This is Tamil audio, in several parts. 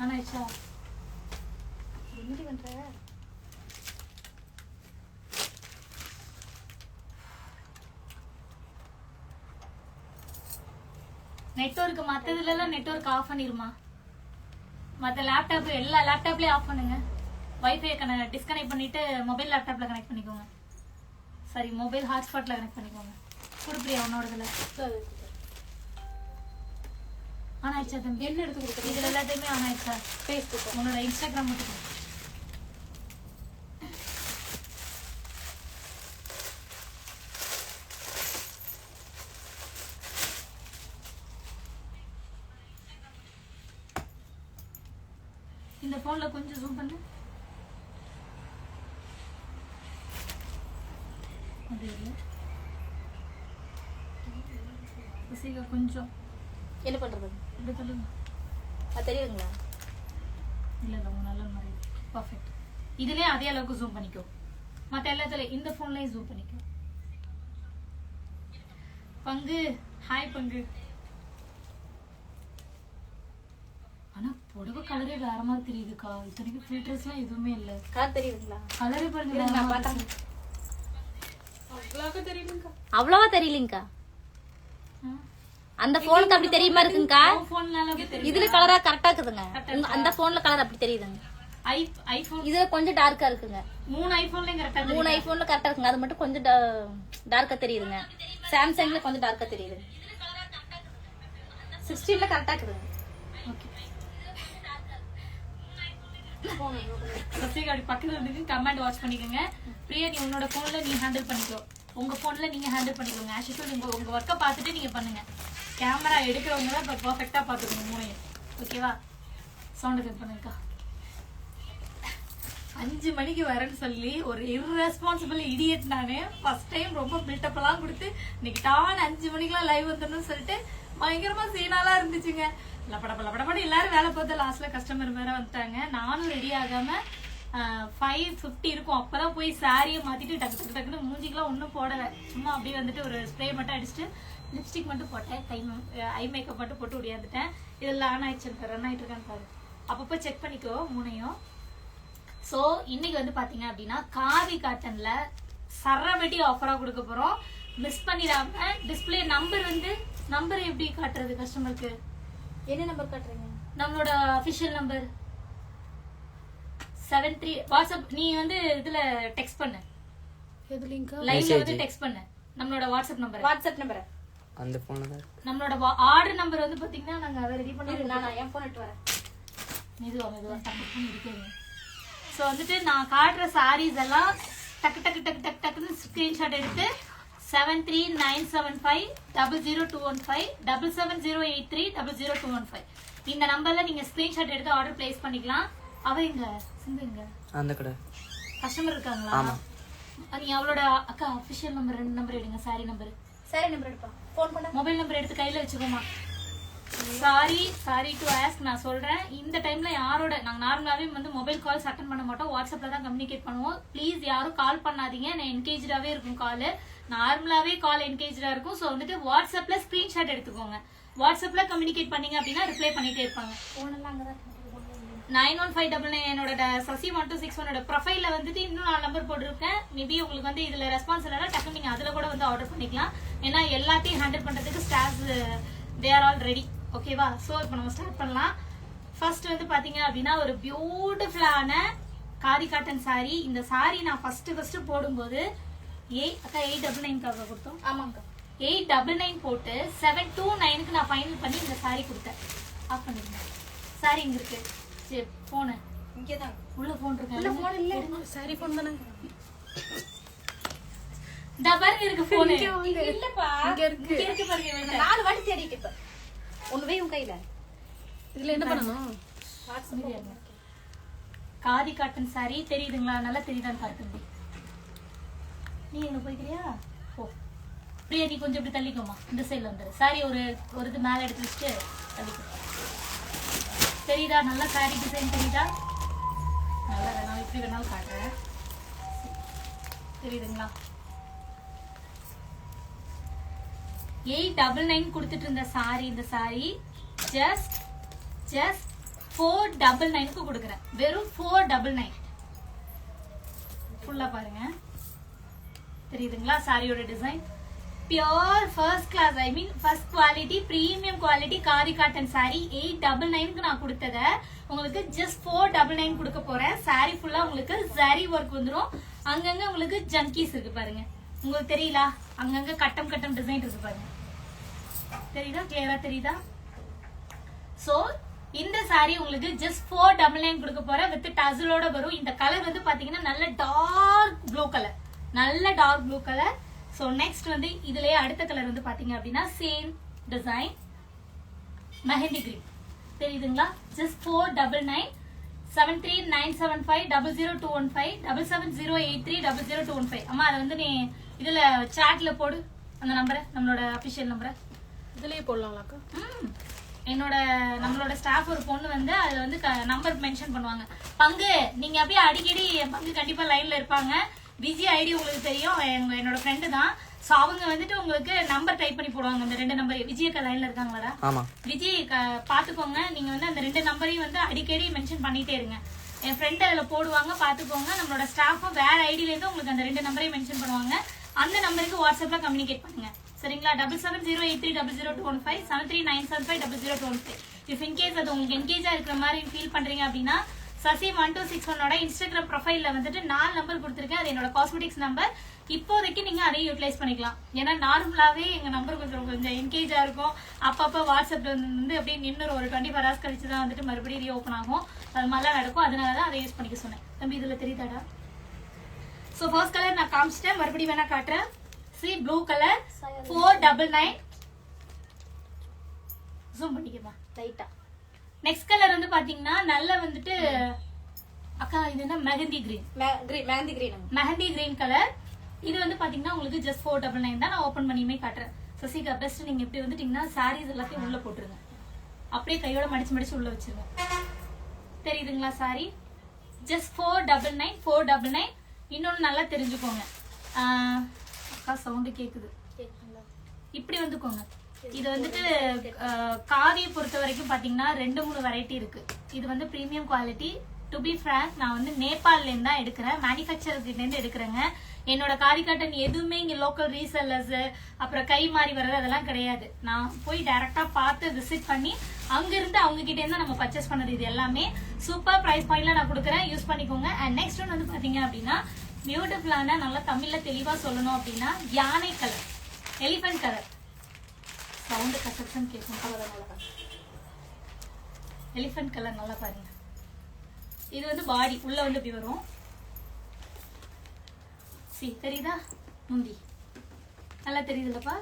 ஆனாச்சா என்னடி பண்ற? நெட்வொர்க் மத்ததுல எல்லாம் நெட்வொர்க் ஆஃப் பண்ணிருமா? மத்த லேப்டாப் எல்லா லேப்டாப்லயும் ஆஃப் பண்ணுங்க. வைஃபை டிஸ்கனெக்ட் பண்ணிட்டு மொபைல் லேப்டாப்ல கனெக்ட் பண்ணிக்கோங்க. சரி மொபைல் ஹாட்ஸ்பாட்ல கனெக்ட் பண்ணிக்கோங்க. குடுப்பியா உன்னோடதுல? ஆன் ஆயிடுச்சா தம்பி? என்ன எடுத்து கொடுக்குறது? இதுல எல்லாத்தையுமே ஆன் ஆயிடுச்சா? ஃபேஸ்புக் உன்னோட இன்ஸ்டாகிராம் மட்டும் இந்த போன்ல கொஞ்சம் ஜூம் பண்ணு. அது இல்ல சீக்கிர கொஞ்சம் என்ன பண்றது? இப்படி சொல்லுங்க. அது தெரியுதுங்களா? இல்ல இல்ல உங்க நல்ல மாதிரி பர்ஃபெக்ட். இதுலயே அதே அளவுக்கு ஜூம் பண்ணிக்கோ. மத்த எல்லாத்துல இந்த போன்லயும் ஜூம் பண்ணிக்கோ. பங்கு ஹாய் பங்கு. ஆனா புடவை கலரே வேற மாதிரி தெரியுதுக்கா. இத்தனைக்கு ஃபில்டர்ஸ்லாம் எதுவுமே இல்ல. கலர் தெரியுதுங்களா? கலரே பாருங்க. நான் பார்த்தேன். அவ்வளவா தெரியலங்கா. அந்த போனுக்கு அப்படி தெரியுமா இருக்குங்கா? இதுல கலரா கரெக்டா இருக்குதுங்க. அந்த போன்ல கலர் அப்படி தெரியுதுங்க. ஐபோன் இதுல கொஞ்சம் டார்க்கா இருக்குங்க. 3 ஐபோன்லயும் கரெக்டா இருக்கு. 3 ஐபோன்ல கரெக்டா இருக்குங்க. அது மட்டும் கொஞ்சம் டார்க்கா தெரியுதுங்க. சாம்சங்ல கொஞ்சம் டார்க்கா தெரியுது. 16ல கரெக்டா இருக்குதுங்க. ஓகே. பக்கத்துல இருந்து கமெண்ட் வாட்ச் பண்ணிக்கோங்க. பிரியா நீ உன்னோட போன்ல நீ ஹேண்டில் பண்ணிக்கோ. உங்க போன்ல நீங்க ஹேண்டில் பண்ணிக்கோங்க. ஆக்சுவலி நீங்க உங்க ஒர்க்கை பார்த்துட்டு நீங்க பண்ணுங்க. கேமரா எடுக்கிறவங்க தான் இப்போ பர்ஃபெக்டா பார்த்துக்கணும் மூணையும். ஓகேவா? Sound cut பண்ணுங்கக்கா. 5 மணிக்கு வரேன்னு சொல்லி ஒரு இர்ரெஸ்பான்சிபிள் இடியட் நானு. ஃபர்ஸ்ட் டைம் ரொம்ப பில்டப் எல்லாம் கொடுத்து இன்னைக்கு டான் 5 மணிக்கெல்லாம் லைவ் வந்துடணும்னு சொல்லிட்டு பயங்கரமா சீனாலாம் இருந்துச்சுங்க. லப்படப்பட எல்லாரும் வேலை பார்த்து லாஸ்ட்ல கஸ்டமர் வேற வந்துட்டாங்க. நானும் ரெடி ஆகாம 5:50 இருக்கும். அப்பதான் போய் சாரியை மாத்திட்டு டக்கு டக்கு டக்குன்னு மூஞ்சிக்கெல்லாம் ஒன்னும் போடல. சும்மா அப்படியே வந்துட்டு ஒரு ஸ்ப்ரே மட்டும் அடிச்சுட்டு லிப்ஸ்டிக் மட்டும் போட்டேன். ஐ மேக்கப் மட்டும் போட்டு ஓடியாந்துட்டேன். இதெல்லாம் ஆன் ஆயிடுச்சு ரன் ஆயிட்டு இருக்கான்னு பாரு. அப்பப்போ செக் பண்ணிக்கோ மூணையும். சோ இன்னைக்கு வந்து பாத்தீங்க அப்படின்னா காவி காட்டன்ல சரவெடி ஆஃபரா கொடுக்க போறோம். மிஸ் பண்ணிடாம. டிஸ்பிளே நம்பர் எப்படி காட்டுறது கஸ்டமருக்கு? என்ன நம்பர் காட்டுறீங்க? நம்மளோட அபிஷியல் நம்பர் 73 வாட்ஸ்அப். நீ வந்து இதுல டெக்ஸ்ட் பண்ணு. எது லிங்க் லைவ்ல வந்து டெக்ஸ்ட் பண்ணு. நம்மளோட வாட்ஸ்அப் நம்பர் அந்த போன்ல தான். நம்மளோட ஆர்டர் நம்பர் வந்து பாத்தீங்கன்னா நாங்க அத ரெடி பண்ணிடுறோம். நான் என் போன் எடுத்து வரேன். மெதுவா டக்குன்னு இருக்கேன். சோ வந்துட்டு நான் காட்டுற சாரீஸ் எல்லாம் டக்குன்னு ஸ்கிரீன்ஷாட் எடுத்து 73975 00215 77083 இந்த நம்பர்ல நீங்க ஸ்கிரீன்ஷாட் எடுத்து ஆர்டர் பிளேஸ் பண்ணிக்கலாம். அவ எங்க சிந்துங்க அந்த கடை கஸ்டமர் இருக்காங்களா? ஆமா. நீ அவளோட அக்கா ஆபீஷியல் நம்பர் 2 நம்பர் எடுங்க. சாரி நம்பர் எடுப்பா. ஃபோன் பண்ண மொபைல் நம்பர் எடுத்து கையில வச்சுக்கோமா. Sorry to ask. நான் சொல்றேன் இந்த டைம்ல யாரோட நாங்க நார்மலாவே வந்து மொபைல் கால்ஸ் அட்டெண்ட் பண்ண மாட்டோம். வாட்ஸ்அப்ல தான் கம்யூனிகேட் பண்ணுவோம். ப்ளீஸ் யாரும் கால் பண்ணாதீங்க. நான் என்கேஜாவே இருக்கும். கால் நார்மலாவே கால் என்கேஜா இருக்கும். சோ வந்துட்டு வாட்ஸ்அப்ல ஸ்கிரீன்ஷாட் எடுத்துக்கோங்க. வாட்ஸ்அப்ல கம்யூனிகேட் பண்ணீங்க அப்படின்னா ரிப்ளை பண்ணிட்டே இருப்பாங்க. 9159 என்னோட சசி 1261 ப்ரொஃபைல்ல வந்துட்டு இன்னும் 4 நம்பர் போட்டிருக்கேன். மேபி உங்களுக்கு வந்து இதுல ரெஸ்பான்ஸ் இல்லைன்னா டக்கு நீங்க அதுல கூட வந்து ஆர்டர் பண்ணிக்கலாம். ஏன்னா எல்லாத்தையும் ஹேண்டில் பண்றதுக்கு staffs they are all ready. ஓகேவா? சோ இப்போ நம்ம ஸ்டார்ட் பண்ணலாம். ஃபர்ஸ்ட் வந்து பாத்தீங்க அப்படின்னா ஒரு பியூட்டிஃபுல்லான காதி காட்டன் சாரி. இந்த சாரி நான் ஃபர்ஸ்ட் போடும்போது 899 கொடுத்தோம். ஆமாங்க 899 போட்டு 729க்கு நான் ஃபைனல் பண்ணி இந்த சாரி கொடுத்தேன். ஆஃப் பண்ணிருங்க. சாரி இங்க இருக்கு. சரி போன் இங்கதான் உள்ள போன் இருக்கு. உள்ள போன் இல்ல. சாரி போன் தானே. டபர் இருக்கு போன். இல்லப்பா இங்க இருக்கு பாருங்க. 4 வாட்டி தேடிட்டு இப்ப ஒண்ணுவே உன் கையில. இதுல என்ன பண்ணனும்? வாட்ஸ்அப் காதி காட்டன் சாரி தெரியுதுங்களா? நல்லா தெரியுதான்னு பாருங்க. நீ எங்க போய்க்கிறியா? போ. பிரியா நீ கொஞ்சம் இப்படி தள்ளிக்கோமா. இந்த சைடுல வந்துரு. சாரி ஒரு இது மேல எடுத்து வச்சுட்டு தள்ளிக்கோ. தெரியுதா? நல்லா சாரி டிசைன் தெரியுதா? நல்லா வேணாலும் இப்படி வேணாலும் காட்டுறேன். தெரியுதுங்களா? 899 கொடுத்துட்டு இருந்த சாரி இந்த சாரி ஜஸ்ட் 499 கொடுக்குறேன். வெறும் 499. ஃபுல்லா பாருங்க, தெரியுதுங்களா சாரியோட design. Pure first class, I mean first quality, premium quality khadi cotton sari. 899க்கு நான் கொடுத்தத உங்களுக்கு ஜஸ்ட் 499 கொடுக்க போறேன். சாரி ஃபுல்லா உங்களுக்கு ஜரி ஒர்க் வந்துடும். அங்கங்க உங்களுக்கு ஜங்கீஸ் இருக்கு பாருங்க, உங்களுக்கு தெரியல, அங்கங்க கட்டம் கட்டம் டிசைன் இருக்கு பாருங்க, தெரியுதா? கிளியரா தெரியுதா? சோ இந்த சாரி உங்களுக்கு ஜஸ்ட் 499 கொடுக்க போறேன் வித் டசலோட வரும். இந்த கலர் வந்து பாத்தீங்கன்னா நல்ல டார்க் ப்ளூ கலர், நல்ல dark blue colour. So next வந்து இதுலயே அடுத்த கலர் வந்து பாத்தீங்க அப்படின்னா சேம் டிசைன் மெஹந்தி கிரீன், தெரியுதுங்களா? ஜஸ்ட் 499. 7397500215 7708300215. அம்மா அதை வந்து நீ இதுல சாட்ல போடு, அந்த நம்பரை, நம்மளோட அபிஷியல் நம்பரை இதுலயே போடலாம்க்கா. நம்மளோட ஸ்டாஃப் ஒரு பொண்ணு வந்து அதுல வந்து நம்பர் மென்ஷன் பண்ணுவாங்க. பங்கு நீங்க அப்படியே அடிக்கடி பங்கு கண்டிப்பா லைன்ல இருப்பாங்க. விஜய் ஐடி உங்களுக்கு தெரியும், என்னோட ஃப்ரெண்டு தான். சோ அவங்க வந்துட்டு உங்களுக்கு நம்பர் டைப் பண்ணி போடுவாங்க. அந்த 2 நம்பர் விஜய்க்கா லைன்ல இருக்காங்களா? ஆமா விஜய் பாத்துக்கோங்க, நீங்க வந்து அந்த 2 நம்பரையும் வந்து அடிக்கடி மென்ஷன் பண்ணிட்டே இருங்க. என் ஃப்ரெண்ட் அதுல போடுவாங்க, பாத்துக்கோங்க. நம்மளோட ஸ்டாஃபும் வேற ஐடியில இருந்து உங்களுக்கு அந்த 2 நம்பரையும் மென்ஷன் பண்ணுவாங்க. அந்த நம்பருக்கு வாட்ஸ்அப்ல கம்யூனிகேட் பண்ணுங்க, சரிங்களா? 7708300215 7397500215. இஃப் இன்கேஸ் அது உங்களுக்கு என்கேஜா இருக்கிற மாதிரி ஃபீல் பண்றீங்க அப்படின்னா சசி 1261ஓட இன்ஸ்டாகிராம் ப்ரொஃபைல்ல வந்துட்டு 4 நம்பர் கொடுத்துருக்கேன். அது என்னோட காஸ்மெட்டிக்ஸ் நம்பர். இப்போதைக்கு நீங்க அதையும் யூட்டிலைஸ் பண்ணிக்கலாம். ஏன்னா நார்மலாவே எங்க நம்பர் கொஞ்சம் என்கேஜா இருக்கும். அப்பப்ப வாட்ஸ்அப்ல வந்து அப்படியே நின்று ஒரு 24 hours கழிச்சு தான் வந்துட்டு மறுபடியும் ரீஓப்பன் ஆகும். அது மாதிரிலாம் நடக்கும். அதனாலதான் அதை யூஸ் பண்ணிக்க சொன்னேன். தம்பி இதுல தெரியுதாடா? சோ ஃபர்ஸ்ட் கலர் நான் காமிச்சிட்டேன், மறுபடியும் வேணா காட்டுறேன். C blue colour 499. ஜூம் பண்ணிக்கமா லைட்டா. நெக்ஸ்ட் கலர் வந்து பாத்தீங்கன்னா நல்ல வந்துட்டு அக்கா இது என்ன mehndi green, mehndi green colour. இது வந்து பாத்தீங்கன்னா உங்களுக்கு ஜஸ்ட் 499 தான். நான் ஓபன் பண்ணியுமே காட்டுறேன். சசிகா பெஸ்ட் நீங்க இப்படி வந்துட்டீங்கன்னா சாரீஸ் எல்லாத்தையும் உள்ள போட்டுருங்க, அப்படியே கையோட மடிச்சு உள்ள வச்சிருங்க. தெரியுதுங்களா சாரி? ஜஸ்ட் 499. இன்னொன்னு நல்லா தெரிஞ்சுக்கோங்க, அக்கா சவுண்ட் கேக்குது, இப்படி வந்துக்கோங்க. இது வந்துட்டு காதியை பொறுத்த வரைக்கும் பாத்தீங்கன்னா 2-3 வெரைட்டி இருக்கு. இது வந்து premium quality. To be frank, நான் வந்து நேபாள்ல இருந்து தான் எடுக்கிறேன், மேனுஃபேக்சரர் கிட்ட இருந்து எடுக்கிறேங்க. என்னோட காதி காட்டன் எதுவுமே இங்க லோக்கல் ரீசெல்லர்ஸ் அப்புறம் கை மாறி வர்றது அதெல்லாம் கிடையாது. நான் போய் டைரக்டா பார்த்து விசிட் பண்ணி அங்க இருந்து அவங்க கிட்ட இருந்து நம்ம பர்ச்சேஸ் பண்ணது. இது எல்லாமே சூப்பர் பிரைஸ் பாயிண்ட்ல நான் கொடுக்குறேன், யூஸ் பண்ணிக்கோங்க. அண்ட் நெக்ஸ்ட் ஒன் வந்து பாத்தீங்க அப்படின்னா பியூட்டிஃபுல்லான, நல்லா தமிழ்ல தெளிவா சொல்லணும் அப்படின்னா யானை கலர், எலிபென்ட் கலர். சவுண்ட் கசக்சன் கேட்கும், எலிபென்ட் கலர். நல்லா பாருங்க, இது வந்து பாடி உள்ள வந்து இப்படி வரும். சி தெரியுதா? முந்தி நல்லா தெரியுதுல்லப்பா,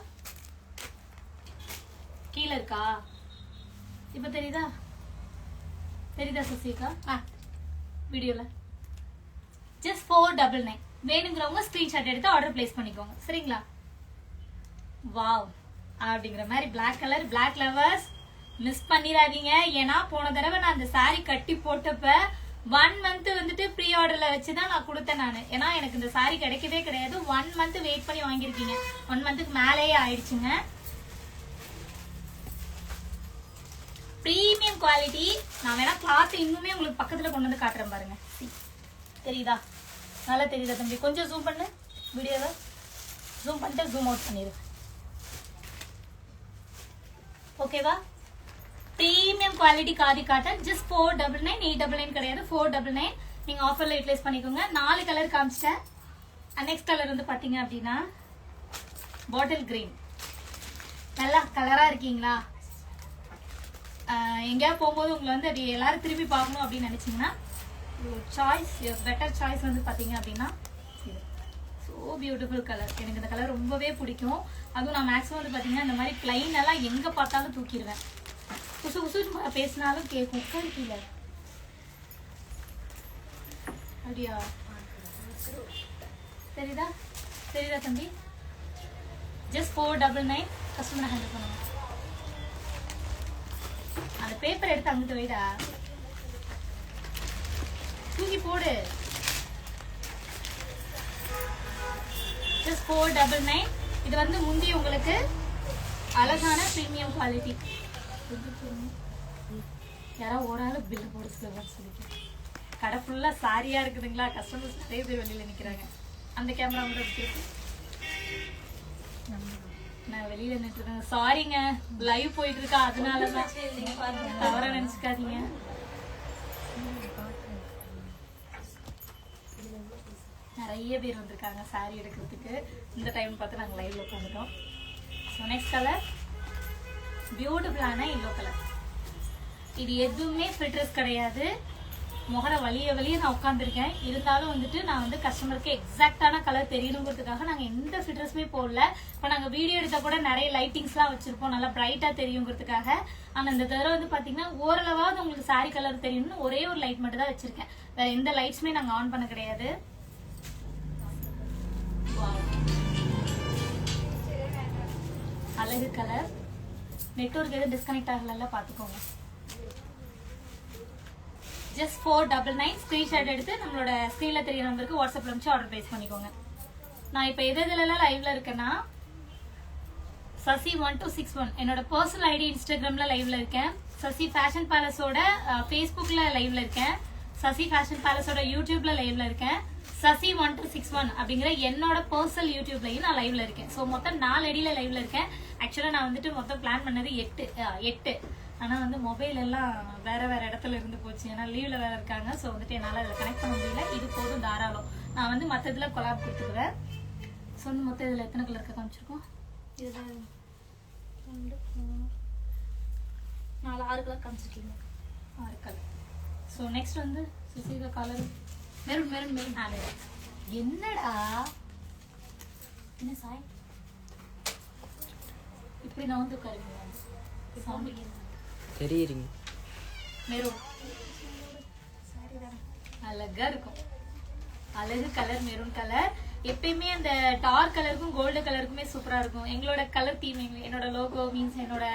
கீழே இருக்கா? இப்ப தெரியுதா? சசிகா வீடியோல ஜஸ்ட் 499. வேணுங்கிறவங்க ஸ்கிரீன்ஷாட் எடுத்து ஆர்டர் பிளேஸ் பண்ணிக்கோங்க, சரிங்களா? வாவ் அப்படிங்கிற மாதிரி black colour. Black lovers miss பண்ணிடாதீங்க. ஏன்னா போன தடவை நான் அந்த சாரி கட்டி போட்டப்ப 1 month வந்துட்டு ப்ரீ ஆர்டர்ல வச்சுதான் நான் கொடுத்தேன் நானு. ஏன்னா எனக்கு இந்த சாரி கிடைக்கவே கிடையாது. 1 month வெயிட் பண்ணி வாங்கிருக்கீங்க. 1 monthக்கு மேலேயே ஆயிடுச்சுங்க. Premium quality. நான் வேணா கிளாத் இன்னுமே உங்களுக்கு பக்கத்துல கொண்டு வந்து காட்டுறேன் பாருங்க. தெரியுதா? நல்லா தெரியுதா தம்பி? கொஞ்சம் ஜூம் பண்ணு வீடியோவை. ஜூம் பண்ணிட்டு ஜூம் அவுட் பண்ணிடு. ஓகேவா? Premium quality khadi cotton. Just 499. 899 கிடையாது, 499. நீங்க ஆஃபர்ல யூட்டிலைஸ் பண்ணிக்கோங்க. 4 கலர் காமிச்சிட்டேன். நெக்ஸ்ட் கலர் வந்து பாத்தீங்க அப்படின்னா பாட்டில் கிரீன். நல்லா கலரா இருக்கீங்களா? எங்கேயாவது போகும்போது உங்களை வந்து அப்படி எல்லாரும் திருப்பி பார்க்கணும் அப்படின்னு நினைச்சீங்கன்னா சாய்ஸ், பெட்டர் சாய்ஸ் வந்து பாத்தீங்க அப்படின்னா ஸோ பியூட்டிஃபுல் கலர். எனக்கு இந்த கலர் ரொம்பவே பிடிக்கும். அதுவும் நான் மேக்ஸிமம் வந்து பாத்தீங்கன்னா இந்த மாதிரி பிளைன் எல்லாம் எங்க பார்த்தாலும் தூக்கிடுவேன். குசு குசு பேசினாலும் கேட்கும். கீழே அப்படியா? தெரியுதா? தெரியுதா தம்பி? ஜஸ்ட் 499. கஸ்டமரை ஹேண்டில் பண்ணுங்க. அந்த பேப்பர் எடுத்து அங்கிட்டு வைடா, தூக்கி போடு. ஜஸ்ட் 499. இது வந்து முந்தி உங்களுக்கு அழகான பிரீமியம் குவாலிட்டி. யாராவது ஒரு ஆள் பில்லு போட சொல்லிக்க. கடை ஃபுல்லா சாரியா இருக்குதுங்களா, கஸ்டமர்ஸ் நிறைய பேர் வெளியில நிக்கிறாங்க. அந்த கேமரா கூட இருக்கு, நான் வெளியில நின்றுருக்கேன். சாரிங்க, லைவ் போயிட்டு இருக்கா, அதனாலதான் தவறா நினைச்சுக்காதீங்க. நிறைய பேர் வந்திருக்காங்க சாரி எடுக்கிறதுக்கு. இந்த டைம் பார்த்து நாங்கள் லைவ்ல போகிறோம். ஸோ நெக்ஸ்ட் கலர் பியூட்டிஃபுல்லான எல்லோ கலர். இது எதுவுமே ஃபில்டர்ஸ் கிடையாது. முகர வலிய நான் உட்காந்துருக்கேன். இருந்தாலும் வந்துட்டு நான் வந்து கஸ்டமருக்கு எக்ஸாக்டான கலர் தெரியணுங்கிறதுக்காக நாங்கள் எந்த ஃபில்டர்ஸுமே போடல. இப்போ நாங்கள் வீடியோ எடுத்தா கூட நிறைய லைட்டிங்ஸ்லாம் வச்சிருப்போம், நல்லா பிரைட்டா தெரியுங்கிறதுக்காக. ஆனால் இந்த தடவை வந்து பார்த்தீங்கன்னா ஓரளவாவது உங்களுக்கு சாரி கலர் தெரியணும்னு ஒரே ஒரு லைட் மட்டும் தான் வச்சிருக்கேன். வேற எந்த லைட்ஸுமே நாங்கள் ஆன் பண்ண கிடையாது. அழகு கலர். நெட்வொர்க் எதுவும் டிஸ்கனெக்ட் ஆகல பாத்துக்கோங்க. ஜஸ்ட் 499 ஸ்கிரீன்ஷாட் எடுத்து நம்மளோட ஸ்கிரீன்ல தெரிய நம்பருக்கு வாட்ஸ்அப்ல அனுப்பிச்சு ஆர்டர் பிளேஸ் பண்ணிக்கோங்க. நான் இப்ப எதுல லைவ்ல இருக்கேன்னா Sasi1261 என்னோட பர்சனல் ஐடி. இன்ஸ்டாகிராம்ல லைவ்ல இருக்கேன். சசி ஃபேஷன் பேலஸோட ஃபேஸ்புக்ல லைவ்ல இருக்கேன். சசி ஃபேஷன் பேலஸோட யூடியூப்ல லைவ்ல இருக்கேன். Sasi1261 அப்படிங்கிற என்னோட பர்சனல் யூடியூப்லயும் நான் லைவ்ல இருக்கேன். ஸோ மொத்தம் 4 ஐடியில லைவ்ல இருக்கேன். ஆக்சுவலா நான் வந்துட்டு மொத்தம் பிளான் பண்ணது 8. ஆனா வந்து மொபைல் எல்லாம் வேற இடத்துல இருந்து போச்சு. ஏன்னா லீவ்ல வேற இருக்காங்க. ஸோ வந்துட்டு என்னால அதில் கனெக்ட் பண்ண முடியல. இது போதும் தாராளம். நான் வந்து மற்றதுல கொலாப் கொடுத்துக்குவேன். ஸோ வந்து மொத்தம் இதுல எத்தனை கலர் காமிச்சிருக்கோம்? இதுல 2 4 6 கலர் காமிச்சிருக்கீங்க. 6 கலர். ஸோ நெக்ஸ்ட் வந்து சுசீகா கலர் மெரூன். என்னடா என்ன சாய் இப்படி நான் வந்து உட்காருங்க தெரியுறீங்க. மெரூன் அழகா இருக்கும். அழகு கலர் மெரூன் கலர். எப்பயுமே அந்த டார்க் கலருக்கும் கோல்டு கலருக்குமே சூப்பரா இருக்கும். எங்களோட கலர் தீம், என்னோட லோகோ மீன்ஸ் என்னோட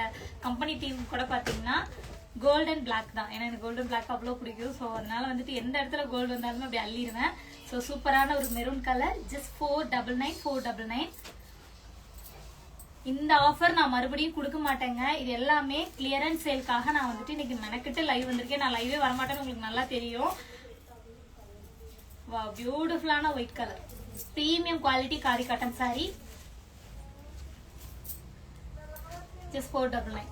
கம்பெனி தீம் கூட பாத்தீங்கன்னா கோல்டன் பிளாக் தான். ஏன்னா எனக்கு கோல்டன் பிளாக் அவ்வளோ பிடிக்கும். ஸோ அதனால வந்துட்டு எந்த இடத்துல கோல்டு வந்தாலுமே அப்படி அள்ளிடுவேன். ஸோ சூப்பரான ஒரு மெரூன் கலர். ஜஸ்ட் 499. இந்த ஆஃபர் நான் மறுபடியும் கொடுக்க மாட்டேங்க. இது எல்லாமே கிளியரன்ஸ் சேல்காக நான் வந்துட்டு இன்னைக்கு மெனக்கிட்டு லைவ் வந்திருக்கேன். நான் லைவே வரமாட்டேன்னு உங்களுக்கு நல்லா தெரியும். வா, பியூட்டிஃபுல்லான ஒயிட் கலர், பிரீமியம் குவாலிட்டி காரி காட்டன் சாரி. ஜஸ்ட் 499.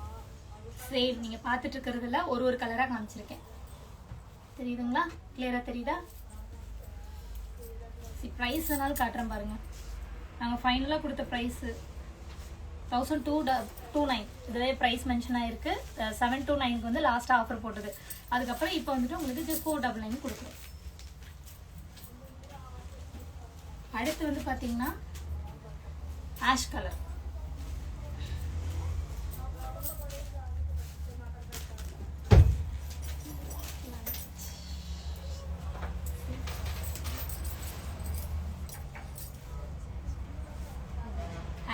சேம் நீங்க பாத்துட்டு இருக்கிறதுல ஒரு கலரா காமிச்சிருக்கேன். தெரியுதுங்களா? கிளியரா தெரியுதா? பிரைஸ் வேணாலும் காட்டுறேன் பாருங்க. நாங்க ஃபைனலா கொடுத்த பிரைஸ் 1229. இதுவே பிரைஸ் மென்ஷன் ஆயிருக்கு. 729 வந்து லாஸ்ட் ஆஃபர் போட்டது. அதுக்கப்புறம் இப்போ வந்துட்டு உங்களுக்கு ஜஸ்ட் 499 கொடுக்குறோம். அடுத்து வந்து பாத்தீங்கன்னா ash colour.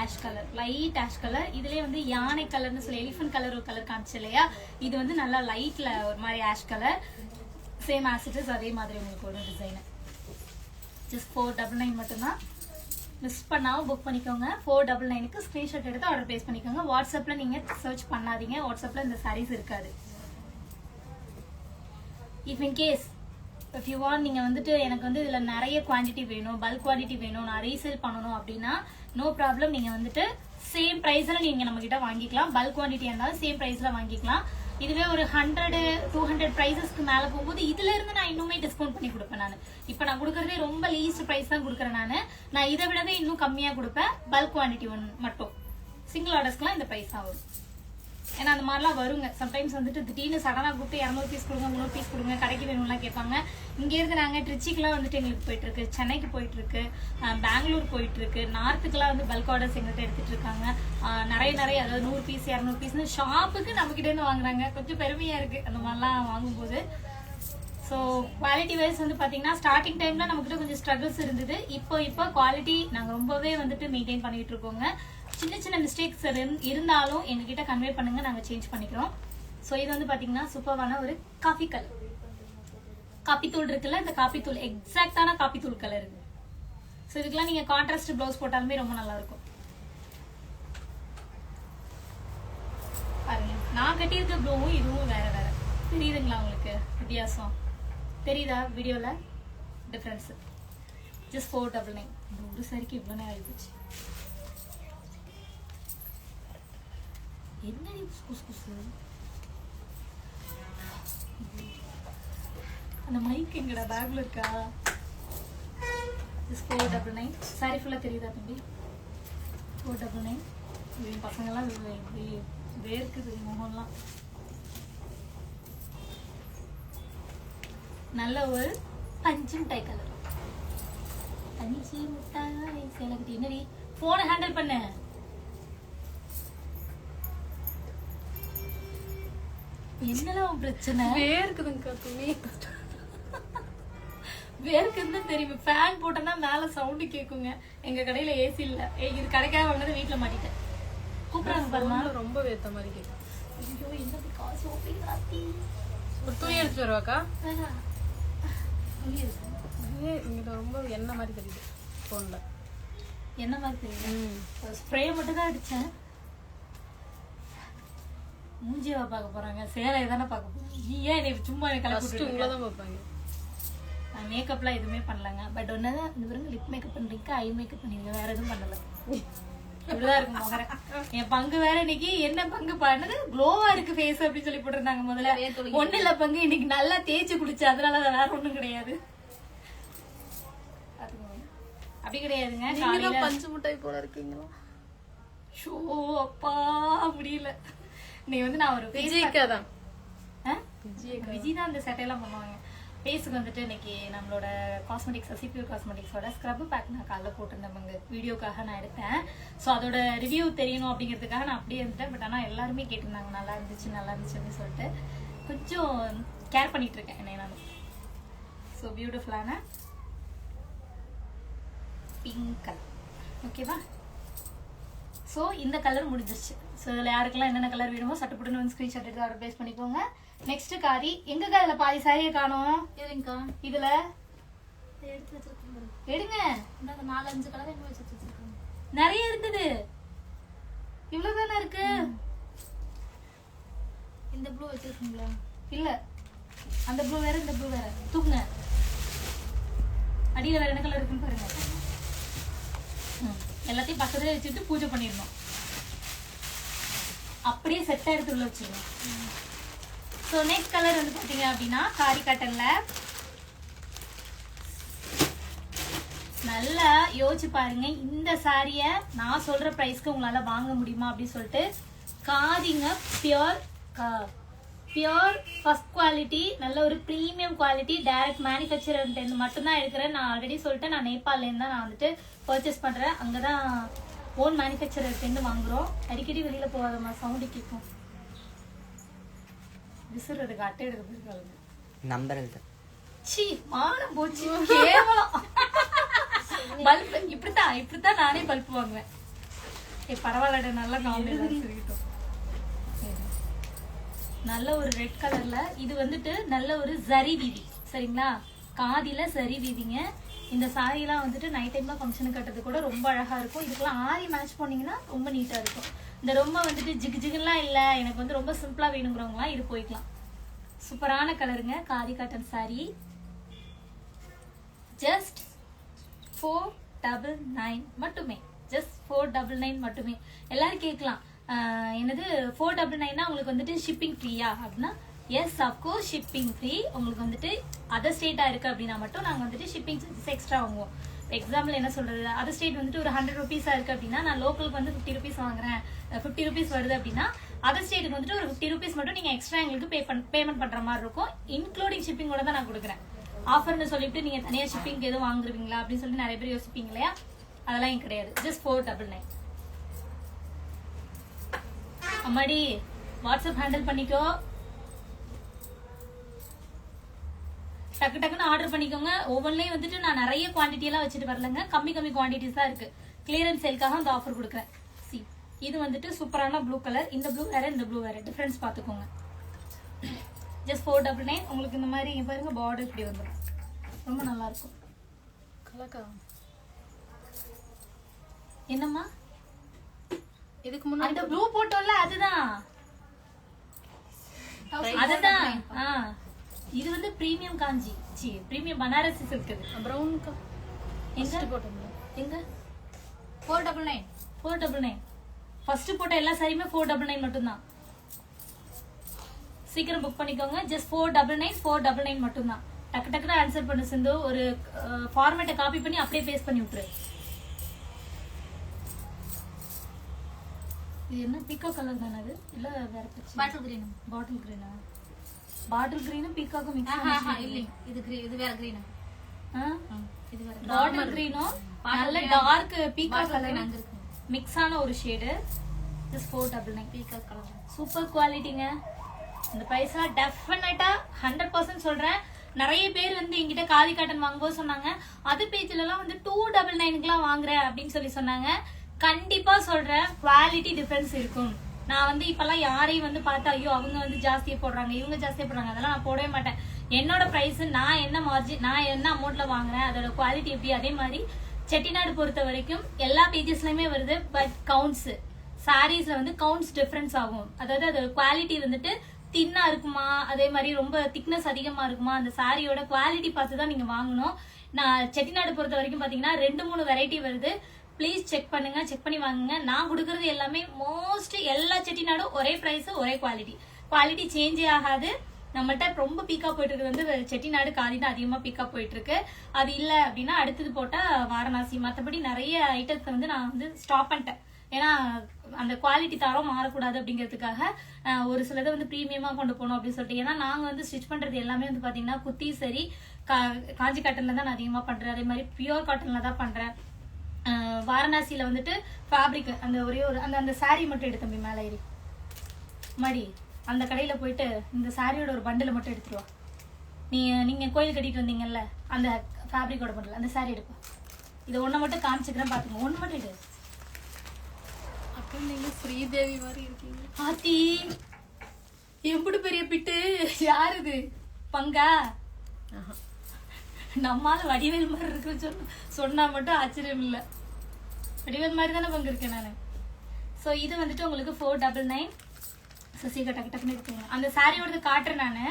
Ash colour, light ash colour. இதுலயே வந்து யானை கலர்னு சொல்லி எலிஃபன்ட் கலர் ஒரு கலர் காமிச்சு இல்லையா, இது வந்து நல்லா லைட்ல ஒரு மாதிரி ash colour. Same as it is அதே மாதிரி உங்களுக்கு ஒரு டிசைன். ஜஸ்ட் 499 மட்டும்தான். மிஸ் பண்ணாம புக் பண்ணிக்கோங்க. 499க்கு ஸ்கிரீன்ஷாட் எடுத்து ஆர்டர் பிளேஸ் பண்ணிக்கோங்க. வாட்ஸ்அப்ல நீங்க சர்ச் பண்ணாதீங்க, வாட்ஸ்அப்ல இந்த சாரீஸ் இருக்காது. If in case if you want, நீங்க வந்துட்டு எனக்கு வந்து இதுல நிறைய குவான்டிட்டி வேணும், பல்க் குவான்டிட்டி வேணும், நான் ரீசேல் பண்ணணும் அப்படின்னா நோ ப்ராப்ளம். நீங்க வந்துட்டு சேம் பிரைஸ்ல நீங்க நம்ம கிட்ட வாங்கிக்கலாம். பல்க் குவான்டிட்டி இருந்தாலும் சேம் பிரைஸ்ல வாங்கிக்கலாம். இதுவே ஒரு 100-200 பிரைசஸ்க்கு மேல போகும்போது இதுல இருந்து நான் இன்னுமே டிஸ்கவுண்ட் பண்ணி கொடுப்பேன். நான் இப்ப நான் கொடுக்கறதே ரொம்ப லீஸ்ட் பிரைஸ் தான் கொடுக்குறேன். நான் இதை விடவே இன்னும் கம்மியா கொடுப்பேன். பல்க் குவான்டிட்டி மட்டும். சிங்கிள் ஆர்டர்ஸ்க்குலாம் இந்த பிரைஸ் தான் வரும். ஏன்னா அந்த மாதிரிலாம் வருங்க. சம்டைம்ஸ் வந்துட்டு திடீர்னு சடனா கூப்பிட்டு 200 பீஸ் கொடுங்க, 300 பீஸ் கொடுங்க, கடைக்கு வேணும்லாம் கேட்பாங்க. இங்க இருந்து நாங்க ட்ரிச்சிக்குலாம் வந்துட்டு எங்களுக்கு போயிட்டு இருக்கு, சென்னைக்கு போயிட்டு இருக்கு, பெங்களூர் போயிட்டு இருக்கு, நார்த்துக்குலாம் வந்து பல்க் ஆர்டர்ஸ் எங்கள்கிட்ட எடுத்துட்டு இருக்காங்க. நிறைய அதாவது 100 பீஸ் 200 பீஸ்னு ஷாப்புக்கு நம்ம கிட்ட இருந்து வாங்குறாங்க. கொஞ்சம் பெருமையா இருக்கு அந்த மாதிரிலாம் வாங்கும்போது. ஸோ குவாலிட்டி வைஸ் வந்து பாத்தீங்கன்னா ஸ்டார்டிங் டைம்ல நம்மகிட்ட கொஞ்சம் ஸ்ட்ரகிள்ஸ் இருந்தது. இப்போ குவாலிட்டி நாங்க ரொம்பவே வந்துட்டு மெயின்டைன் பண்ணிட்டு இருக்கோங்க. சின்ன மிஸ்டேக்ஸ் இருந்தாலும் எங்ககிட்ட கன்வே பண்ணுங்க, நாங்க சேஞ்ச் பண்ணிக்கிறோம். ஸோ இது வந்து பாத்தீங்கன்னா சூப்பரான ஒரு காஃபி கலர். காப்பி தூள் இருக்குல்ல, இந்த காப்பி தூள் எக்ஸாக்டான காப்பி தூள் கலர் இருக்கு. ஸோ இதுக்கெல்லாம் நீங்க கான்ட்ராஸ்ட் பிளவுஸ் போட்டாலுமே ரொம்ப நல்லா இருக்கும். பாருங்க, நான் கட்டியிருக்க ப்ளூவும் இதுவும் வேற தெரியுதுங்களா உங்களுக்கு வித்தியாசம் தெரியுதா வீடியோல டிஃபரன்ஸ் ஜஸ்ட் 499 ஒரு சரிக்கு இவ்வளோ ஆயிடுச்சு என்னடி குசு குசு அந்த மைக் எங்கடா பேக்ல இருக்கா ஜஸ்ட் 499 சாரி ஃபுல்லா தெரியுதா தம்பி 499 இது பசங்கெல்லாம் இப்படி வேர்க்குது முகம்லாம் நல்ல ஒரு பஞ்சு மிட்டாய் கலர் பஞ்சு மிட்டாய் சேலக்குட்டி என்னடி போனை ஹேண்டில் பண்ண என்னலாம் பிரச்சனை வேர்க்குதுங்கக்கா துணி வேர்க்குன்னு தெரியும் ஃபேன் போட்டோன்னா மேல சவுண்டு கேக்குங்க எங்க கடையில ஏசி இல்ல இது கடைக்காக வாங்கினது வீட்டுல மாட்டிட்டேன் கூப்பிடாங்க பாருமா ரொம்ப வேர்த்த மாதிரி கேட்கும். ஐயோ என்ன காசு ஓப்பிங்கிறாத்தி ஒரு துணி எடுத்து வருவாக்கா துணி இருக்கு இங்க ரொம்ப எண்ணெய் மாதிரி தெரியுது போன்ல என்ன மாதிரி தெரியுது ஸ்ப்ரே மட்டும் தான் அடிச்சேன் மூஞ்சியவா பார்க்க போறாங்க சேலை தானே பார்க்க போறாங்க நீ ஏன் என்னை சும்மா ஃபர்ஸ்ட் உங்களை கலப்பிட்டு தான் பார்ப்பாங்க. நான் மேக்கப்லாம் எதுவுமே பண்ணலங்க பட் ஒன்னதான் இந்த பிறகு லிப் மேக்கப் பண்றீங்க ஐ மேக்கப் பண்ணிருங்க வேற எதுவும் பண்ணல இப்படிதான் இருக்கு முகர என் பங்கு வேற இன்னைக்கு என்ன பங்கு பண்ணது க்ளோவா இருக்கு ஃபேஸ் அப்படின்னு சொல்லி போட்டிருந்தாங்க முதல்ல ஒண்ணு இல்ல பங்கு இன்னைக்கு நல்லா தேய்ச்சி குடிச்சு அதனால வேற ஒண்ணும் கிடையாது அப்படி கிடையாதுங்க நீங்க பஞ்சு மிட்டாய் போல இருக்கீங்களா ஷோ அப்பா முடியல நீ வந்து நான் ஒரு விஜய்க்கா தான் விஜய் தான் அந்த சட்டையெல்லாம் பண்ணுவாங்க ஃபேஸுக்கு வந்துட்டு இன்னைக்கு நம்மளோட காஸ்மெட்டிக்ஸ் சிபியூர் காஸ்மெட்டிக்ஸோட ஸ்க்ரப் பேக் நான் காலைல போட்டிருந்தேன் வீடியோக்காக நான் எடுத்தேன் ஸோ அதோட ரிவ்யூ தெரியணும் அப்படிங்கிறதுக்காக நான் அப்படியே இருந்தேன் பட் ஆனால் எல்லாருமே கேட்டிருந்தாங்க நல்லா இருந்துச்சு அப்படின்னு சொல்லிட்டு கொஞ்சம் கேர் பண்ணிட்டு இருக்கேன் என்னை நான் ஸோ பியூட்டிஃபுல்லான பிங்க் கலர் ஓகேவா ஸோ இந்த கலர் முடிஞ்சிருச்சு ஸோ இதில் யாருக்கெல்லாம் என்னென்ன கலர் வேணுமோ சட்டுப்புட்டுன்னு வந்து ஸ்க்ரீன்ஷாட் எடுத்து ஆர்டர் பிளேஸ் பண்ணிக்கோங்க நெக்ஸ்ட் காரி எங்கக்கா இதுல பாதி சாரியை காணோம் சரிங்கக்கா இதுல எடுத்து வச்சிருக்கேன் எடுங்க இந்த 4-5 கலர் எங்க வச்சு வச்சிருக்கேன் நிறைய இருந்தது இவ்வளவுதானே இருக்கு இந்த ப்ளூ வச்சிருக்கீங்களா இல்ல அந்த ப்ளூ வேற இந்த ப்ளூ வேற தூக்குங்க அடியில வேற என்ன கலர் இருக்குன்னு பாருங்க எல்லாத்தையும் பக்கத்துல வச்சுட்டு பூஜை பண்ணிடணும் அப்படியே செட்டா எடுத்து உள்ள வச்சிடணும் ஸோ நெக்ஸ்ட் கலர் வந்து பார்த்தீங்க அப்படின்னா காரி காட்டன்ல நல்லா யோசிச்சு பாருங்க இந்த சாரிய நான் சொல்ற பிரைஸ்க்கு உங்களால வாங்க முடியுமா அப்படின்னு சொல்லிட்டு காதிங்க பியோர் ஃபர்ஸ்ட் குவாலிட்டி நல்ல ஒரு ப்ரீமியம் குவாலிட்டி டைரக்ட் மேனுஃபேக்சரர் மட்டும்தான் எடுக்கிறேன் நான் ஆல்ரெடி சொல்லிட்டேன் நான் நேபாள்லேருந்து தான் நான் வந்துட்டு பர்ச்சேஸ் பண்றேன் அங்கதான் ஓன் மேனுஃபேக்சரர்லேருந்து வாங்குறோம் அடிக்கடி வெளியில போகாதம்மா சவுண்டு கேட்கும் விசுறதுக்கு அட்டை எடுக்க போயிருக்காங்க நம்பர் எழுது சி மானம் போச்சு கேவலம் பல்ப் இப்படித்தான் நானே பல்ப் வாங்குவேன் பரவாயில்ல நல்லா காமெடி நல்ல ஒரு ரெட் கலர்ல இது வந்துட்டு நல்ல ஒரு ஜரி வீதி சரிங்களா காதில சரி வீதிங்க இந்த சாரி எல்லாம் வந்துட்டு நைட் டைம்ல ஃபங்க்ஷனுக்கு கட்டுறது கூட ரொம்ப அழகா இருக்கும் இதுக்கெல்லாம் ஆரி மேட்ச் பண்ணீங்கன்னா ரொம்ப நீட்டா இருக்கும் இந்த ரொம்ப வந்துட்டு ஜிகு ஜிகுலாம் இல்ல எனக்கு வந்து ரொம்ப சிம்பிளா வேணுங்கிறவங்களாம் இது போய்க்கலாம் சூப்பரான கலருங்க காதி காட்டன் சாரி ஜஸ்ட் 499 மட்டுமே ஜஸ்ட் 499 மட்டுமே எல்லாரும் கேட்கலாம் என்னது 499 உங்களுக்கு வந்துட்டு ஷிப்பிங் ஃப்ரீயா அப்படின்னா எஸ் அப்கோர்ஸ் ஷிப்பிங் ஃப்ரீ உங்களுக்கு வந்துட்டு அதர் ஸ்டேட்டா இருக்கு அப்படின்னா மட்டும் நாங்க வந்துட்டு ஷிப்பிங் சார்ஜஸ் எக்ஸ்ட்ரா வாங்குவோம் எக்ஸாம்பிள் என்ன சொல்றது அதர் ஸ்டேட் வந்துட்டு ஒரு 100 ருபீஸா இருக்கு அப்படின்னா நான் லோக்கலுக்கு வந்து 50 ருபீஸ் வாங்குறேன் 50 ருபீஸ் வருது அப்படின்னா அதர் ஸ்டேட்டுக்கு வந்துட்டு ஒரு 50 ருபீஸ் மட்டும் நீங்க எக்ஸ்ட்ரா எங்களுக்கு பேமெண்ட் பண்ற மாதிரி இருக்கும் இன்க்ளூடிங் ஷிப்பிங்கோட தான் நான் கொடுக்குறேன் ஆஃபர்னு சொல்லிட்டு நீங்க தனியா ஷிப்பிங் எதுவும் வாங்குவீங்களா அப்படின்னு சொல்லிட்டு நிறைய பேர் யோசிப்பீங்க இல்லையா அதெல்லாம் எனக்கு கிடையாது ஜஸ்ட் 499 அம்மாடி வாட்ஸ்அப் ஹேண்டில் பண்ணிக்கோ டக்கு டக்குன்னு ஆர்டர் பண்ணிக்கோங்க ஒவ்வொன்றையும் வந்துட்டு நான் நிறைய குவான்டிட்டி எல்லாம் வச்சுட்டு வரலங்க கம்மி குவான்டிட்டிஸ் தான் இருக்கு கிளியரன்ஸ் சேல்காக அந்த ஆஃபர் கொடுக்குறேன் சி இது வந்துட்டு சூப்பரான ப்ளூ கலர் இந்த ப்ளூ வேற இந்த ப்ளூ வேற டிஃபரன்ஸ் பார்த்துக்கோங்க ஜஸ்ட் 499 உங்களுக்கு இந்த மாதிரி இங்க பாருங்க பார்டர் இப்படி வந்துடும் ரொம்ப நல்லா இருக்கும் கலக்கா என்னம்மா இதுக்கு முன்னாடி அந்த ப்ளூ போட்டோம்ல அதுதான் அதுதான் இது வந்து பிரீமியம் காஞ்சி பிரீமியம் பனாரசி சில்க் இது ப்ரௌன்க்கா எங்க போட்டோம்ல எங்க 499. 499 ஃபர்ஸ்ட் போட்ட எல்லா சாரியுமே 499 மட்டும்தான். சீக்கிரம் புக் பண்ணிக்கோங்க. ஜஸ்ட் 499 மட்டும்தான். டக்கு டக்குன்னு ஆன்சர் பண்ணு சிந்து. ஒரு ஃபார்மேட்டை காப்பி பண்ணி அப்படியே பேஸ்ட் பண்ணி விட்டுரு. இது என்ன பீக்கா கலர் தானே அது இல்ல வேற பாட்டில் கிரீன். பாட்டில் கிரீனா? பாட்டில் கிரீனும் பீக்காக்கும் மிக்ஸ் இல்ல இது வேற கிரீன். இது வேற பாட்டில் கிரீனும் நல்ல டார்க் பீக்கா கலர் அங்க இருக்கு. மிக்ஸ் ஆன ஒரு ஷேடு. ஜஸ்ட் 499 பீக்கா கலர். சூப்பர் குவாலிட்டிங்க. இந்த பிரைஸ்ல டெஃபினட்டா 100% சொல்றேன். நிறைய பேர் வந்து என்கிட்ட காதி காட்டன் வாங்கும்போது சொன்னாங்க அது பேஜ்ல எல்லாம் வந்து 299க்குலாம் வாங்குறேன் அப்படின்னு சொன்னாங்க. கண்டிப்பா சொல்றேன் குவாலிட்டி டிஃபரன்ஸ் இருக்கும். நான் வந்து இப்பெல்லாம் யாரையும் வந்து பார்த்தா ஐயோ அவங்க வந்து ஜாஸ்தியா போடுறாங்க இவங்க ஜாஸ்தியா போடுறாங்க அதெல்லாம் நான் போடவே மாட்டேன். என்னோட பிரைஸ் நான் என்ன மார்ஜின் நான் என்ன அமௌண்ட்ல வாங்குறேன் அதோட குவாலிட்டி எப்படி. அதே மாதிரி செட்டிநாடு பொறுத்த வரைக்கும் எல்லா பேஜஸ்லயுமே வருது. பட் கவுண்ட்ஸ் சாரீஸ்ல வந்து கவுண்ட்ஸ் டிஃபரன்ஸ் ஆகும். அதாவது அதோட குவாலிட்டி வந்துட்டு தின்னா இருக்குமா அதே மாதிரி ரொம்ப திக்னஸ் அதிகமா இருக்குமா அந்த சாரியோட குவாலிட்டி பார்த்து தான் நீங்க வாங்கணும். நான் செட்டிநாடு பொறுத்த வரைக்கும் பாத்தீங்கன்னா 2-3 வெரைட்டி வருது. ப்ளீஸ் செக் பண்ணுங்க. செக் பண்ணி வாங்குங்க. நான் கொடுக்கறது எல்லாமே மோஸ்ட் எல்லா செட்டிநாடும் ஒரே பிரைஸ் ஒரே குவாலிட்டி சேஞ்சே ஆகாது. நம்மகிட்ட ரொம்ப பீக்கா போயிட்டு இருக்கு வந்து செட்டிநாடு காதி தான் அதிகமா பீக்கா போயிட்டு இருக்கு. அது இல்ல அப்படின்னா அடுத்தது போட்டா வாரணாசி. மத்தபடி நிறைய ஐட்டத்தை வந்து நான் வந்து ஸ்டாப் பண்ணிட்டேன். ஏன்னா அந்த குவாலிட்டி தரம் மாறக்கூடாது அப்படிங்கிறதுக்காக ஒரு சிலதை வந்து பிரீமியமா கொண்டு போகணும் அப்படின்னு சொல்லிட்டு. ஏன்னா நாங்க வந்து ஸ்டிச் பண்றது எல்லாமே வந்து பாத்தீங்கன்னா குத்தி சரி காஞ்சி காட்டன்ல தான் நான் அதிகமா பண்றேன். அதே மாதிரி பியூர் காட்டன்ல தான் பண்றேன். வாரணாசியில வந்துட்டு ஃபேப்ரிக் அந்த ஒரே ஒரு அந்த சாரி மட்டும் எடுத்தம்பி மேல ஏறி மடி அந்த கடையில போயிட்டு இந்த சாரியோட ஒரு பண்டில மட்டும் எடுத்துருவா. நீங்க கோயில் கட்டிட்டு வந்தீங்கல்ல அந்த ஃபேப்ரிக்கோட பண்டில் அந்த சாரி எடுப்பா. இதை ஒண்ணு மட்டும் காமிச்சுக்கிறேன் பாத்துங்க. ஒண்ணு மட்டும் எடு. அப்ப நீங்க ஸ்ரீதேவி மாதிரி இருக்கீங்க. ஆத்தி எம்புடு பெரிய பிட்டு யாரு இது பங்கா நம்மால வடிவேல் மாதிரி இருக்குன்னு சொன்னா மட்டும் ஆச்சரியம் இல்ல. வடிவேல் மாதிரி தானே பங்கு இருக்கேன் நானு. சோ இது வந்துட்டு உங்களுக்கு 499. சசிகா டக்கு டக்குன்னு எடுத்துங்க. அந்த சாரியோடது காட்டுறேன் நானு.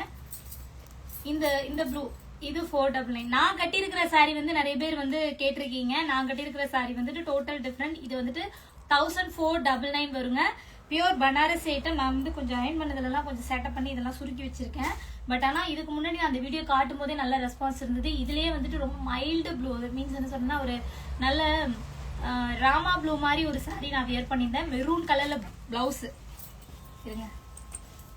இந்த ப்ளூ இது 499. நான் கட்டியிருக்கிற சாரி வந்து நிறைய பேர் வந்து கேட்டிருக்கீங்க. நான் கட்டியிருக்கிற சாரி வந்துட்டு டோட்டல் டிஃப்ரெண்ட். இது வந்துட்டு 1499 வருங்க. Pure Banaras item. நான் வந்து கொஞ்சம் அயன் பண்ணதுலாம் கொஞ்சம் செட்டப் பண்ணி இதெல்லாம் சுருக்கி வச்சிருக்கேன். பட் ஆனா இதுக்கு முன்னாடி அந்த வீடியோ காட்டும் போதே நல்ல ரெஸ்பான்ஸ் இருந்தது. இதுலயே வந்துட்டு ரொம்ப மைல்டு ப்ளூ மீன்ஸ் என்ன சொன்னா ஒரு நல்ல ராமா ப்ளூ மாதிரி ஒரு சாரி நான் வியர் பண்ணியிருந்தேன். மெரூன் கலர்ல பிளவுஸ் இருங்க.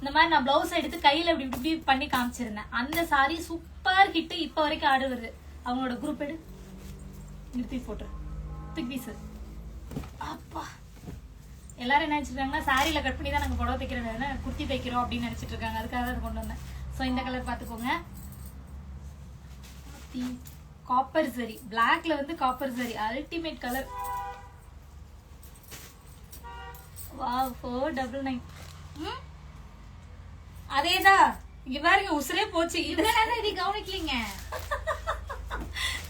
இந்த மாதிரி நான் பிளவுஸ் எடுத்து கையில இப்படி இப்படி பண்ணி காமிச்சிருந்தேன். அந்த சாரி சூப்பர் ஹிட். இப்ப வரைக்கும் ஆர்டர் வருது. அவங்களோட குரூப் எடு நிறுத்தி போட்டு பிக் பீஸ். அப்பா எல்லாரும் என்ன நினைச்சிருக்காங்கன்னா சாரியில கட் பண்ணி தான் நாங்க புடவை தைக்கிறோம் குர்த்தி தைக்கிறோம் அப்படின்னு நினைச்சிட்டு இருக்காங்க. அதுக்காக தான் கொண்டு வந்தேன். சோ இந்த கலர் பாத்துக்கோங்க. காப்பர் சரி பிளாக்ல வந்து காப்பர் சரி அல்டிமேட் கலர். வாவ் 499. அதேதான் இங்க பாருங்க உசுரே போச்சு. இதெல்லாம் இது கவனிக்கலீங்க.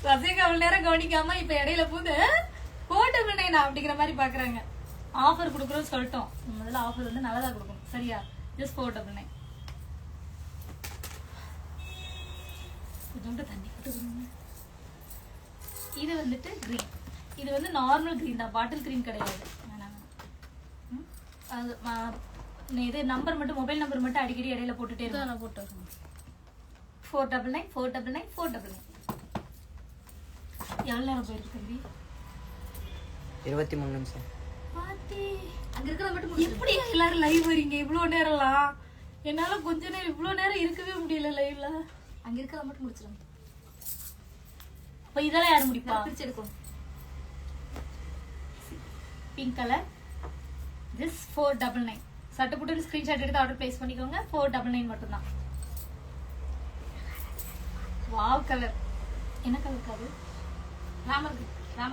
ரசிகா அவ்வளவு நேரம் கவனிக்காம இப்ப இடையில பூந்து 499 அப்படிங்கிற மாதிரி பாக்குறாங்க. ஆஃபர் கொடுக்குறோம் சொல்லிட்டோம். முதல்ல ஆஃபர் வந்து நல்லதா கொடுக்கணும் சரியா. ஜஸ்ட் 499. கொஞ்சோண்டு தண்ணி போட்டுக்கோங்க. இது வந்துட்டு கிரீன். இது வந்து நார்மல் கிரீன் தான் பாட்டில் கிரீன் கிடையாது. இது நம்பர் மட்டும் மொபைல் நம்பர் மட்டும் அடிக்கடி இடையில போட்டுட்டே இருக்கேன். நான் போட்டு வரேன். 499 499 499. எவ்வளவு நேரம் போயிருக்கு தம்பி? 23 நிமிஷம். பாத்தி அங்க இருக்கிறத மட்டும் எப்படி எல்லாரும் லைவ் வரீங்க இவ்வளவு நேரம்லாம்? என்னால கொஞ்ச நேரம் இவ்வளவு நேரம் இருக்கவே முடியல லைவ்ல. அங்க இருக்கிறத மட்டும் முடிச்சிருங்க. அப்ப இதெல்லாம் யாரு முடிப்பா? பிரிச்சு எடுக்கும். Pink colour. திஸ் 499. சட்டை போட்டு ஸ்கிரீன்ஷாட் எடுத்து ஆர்டர் பிளேஸ் பண்ணிக்கோங்க. 499 மட்டும் தான். Wow colour. என்ன கலர் காது? Rama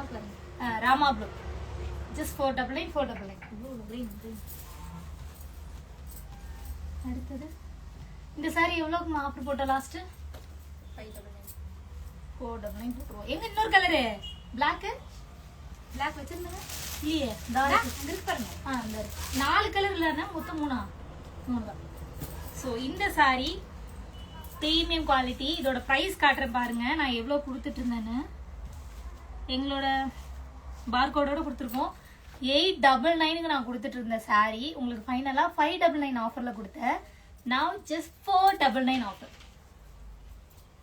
colour. Rama blue. Just 499 499. Green. அடுத்தது இந்த சாரி எவ்வளவுக்கு ஆஃபர் போட்ட லாஸ்ட்? 599. 499 போட்டுருவோம். எங்க இன்னொரு கலரு பிளாக் வச்சிருந்தேங்க. இல்லையே அங்க இருக்கு பாருங்க. இந்த 4 கலர் இல்லன்னா மொத்தம் 3 தான். ஸோ இந்த saree ப்ரீமியம் குவாலிட்டி. இதோட ப்ரைஸ் காட்டுறேன் பாருங்க, நான் எவ்வளோ கொடுத்துட்டு இருந்தேன்னு. எங்களோட பார்கோடோட கொடுத்துருக்கோம். 899 நான் கொடுத்துட்டு இருந்தேன் saree. உங்களுக்கு ஃபைனலாக 599 ஆஃபரில் கொடுத்தேன். நான் ஜஸ்ட் 499 ஆஃபர்.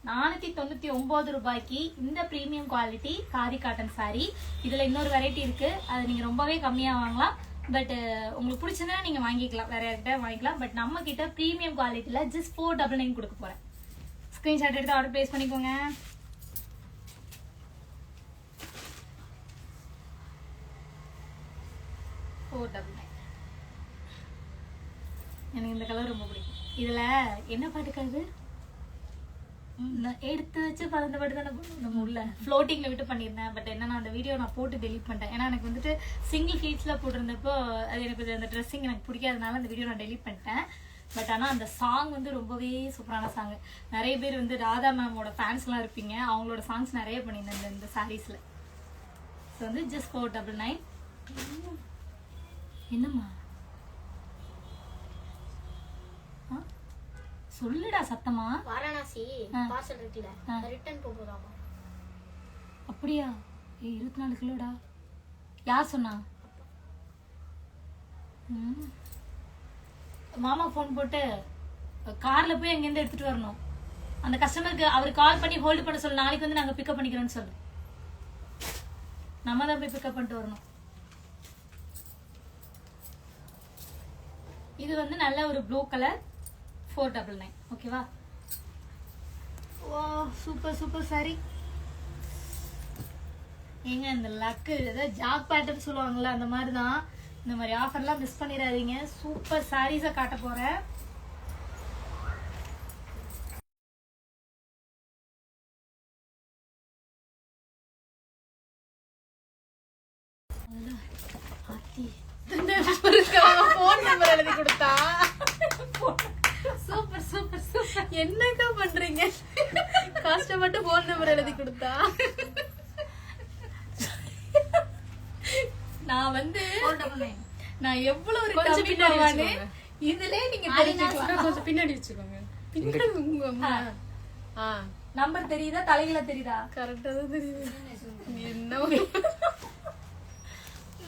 499 ரூபாய்க்கு இந்த premium quality khadi cotton saree. இதில் இன்னொரு வெரைட்டி இருக்கு, அது நீங்கள் ரொம்பவே கம்மியாக வாங்கலாம். பட் உங்களுக்கு பிடிச்சதுன்னா நீங்கள் வாங்கிக்கலாம், வேற யார்கிட்ட வாங்கிக்கலாம். பட் நம்ம கிட்ட ப்ரீமியம் குவாலிட்டியில் ஜஸ்ட் 499 கொடுக்க போகிறேன். ஸ்க்ரீன்ஷாட் எடுத்து ஆர்டர் பிளேஸ் பண்ணிக்கோங்க. எனக்கு இந்த கலர் ரொம்ப பிடிக்கும். இதுல என்ன பாட்டுக்காது எடுத்து வச்சு பறந்த பாட்டு தானே நம்ம உள்ள ஃப்ளோட்டிங்ல விட்டு பண்ணியிருந்தேன். பட் என்னன்னா அந்த வீடியோ நான் போட்டு டெலீட் பண்ணிட்டேன். ஏன்னா எனக்கு வந்துட்டு சிங்கிள் ஃபீட்ஸ்ல போட்டிருந்தப்போ அது எனக்கு அந்த ட்ரெஸ்ஸிங் எனக்கு பிடிக்காதனால அந்த வீடியோ நான் டெலீட் பண்ணிட்டேன். பட் ஆனால் அந்த சாங் வந்து ரொம்பவே சூப்பரான சாங். நிறைய பேர் வந்து ராதா மேமோட ஃபேன்ஸ்லாம் இருப்பீங்க, அவங்களோட சாங்ஸ் நிறைய பண்ணியிருந்தேன் இந்த சாரீஸில். ஸோ வந்து ஜஸ்ட் 499. என்னம்மா சொல்லுடா சத்தமா. வாரணாசி பார்சல் இருக்குல்ல, ரிட்டர்ன் போடுறாமா. அப்படியா? 24 கிலோடா. யார் சொன்னா? மாமா ஃபோன் போட்டு கார்ல போய் அங்கேருந்து எடுத்துட்டு வரணும். அந்த கஸ்டமருக்கு அவர் கால் பண்ணி ஹோல்டு பண்ண சொல்லு, நாளைக்கு வந்து நாங்கள் பிக்கப் பண்ணிக்கிறோன்னு சொல்லு. நம்ம தான் போய் பிக்கப் பண்ணிட்டு வரணும். இது வந்து நல்ல ஒரு ப்ளூ கலர் 499. ஓகேவா? ஓ சூப்பர் சூப்பர் சாரி. ஏங்க இந்த லக்கு ஏதாவது ஜாக் பேட்டர்ன் சொல்லுவாங்கல்ல, அந்த மாதிரி தான். இந்த மாதிரி ஆஃபர்லாம் மிஸ் பண்ணிடாதீங்க. சூப்பர் சாரீஸை காட்ட போறேன். போன் நம்பர் எழுதி கொடுத்தா. Super super super. என்னக்கா பண்றீங்க? கஷ்டப்பட்டு போன் நம்பர் எழுதி கொடுத்தா. நான் வந்து நான் எவ்வளவு ஒரு கொஞ்சம் கம்மி பின்னாடி பண்ணுவானு வச்சுக்கோங்க. இதுலயே நீங்க தெரிஞ்சுக்கலாம். கொஞ்சம் பின்னாடி வச்சுக்கோங்க. பின்னாடி உங்க அம்மா. நம்பர் தெரியுதா, தலைகளை தெரியுதா? கரெக்டா தான் தெரியுது. என்ன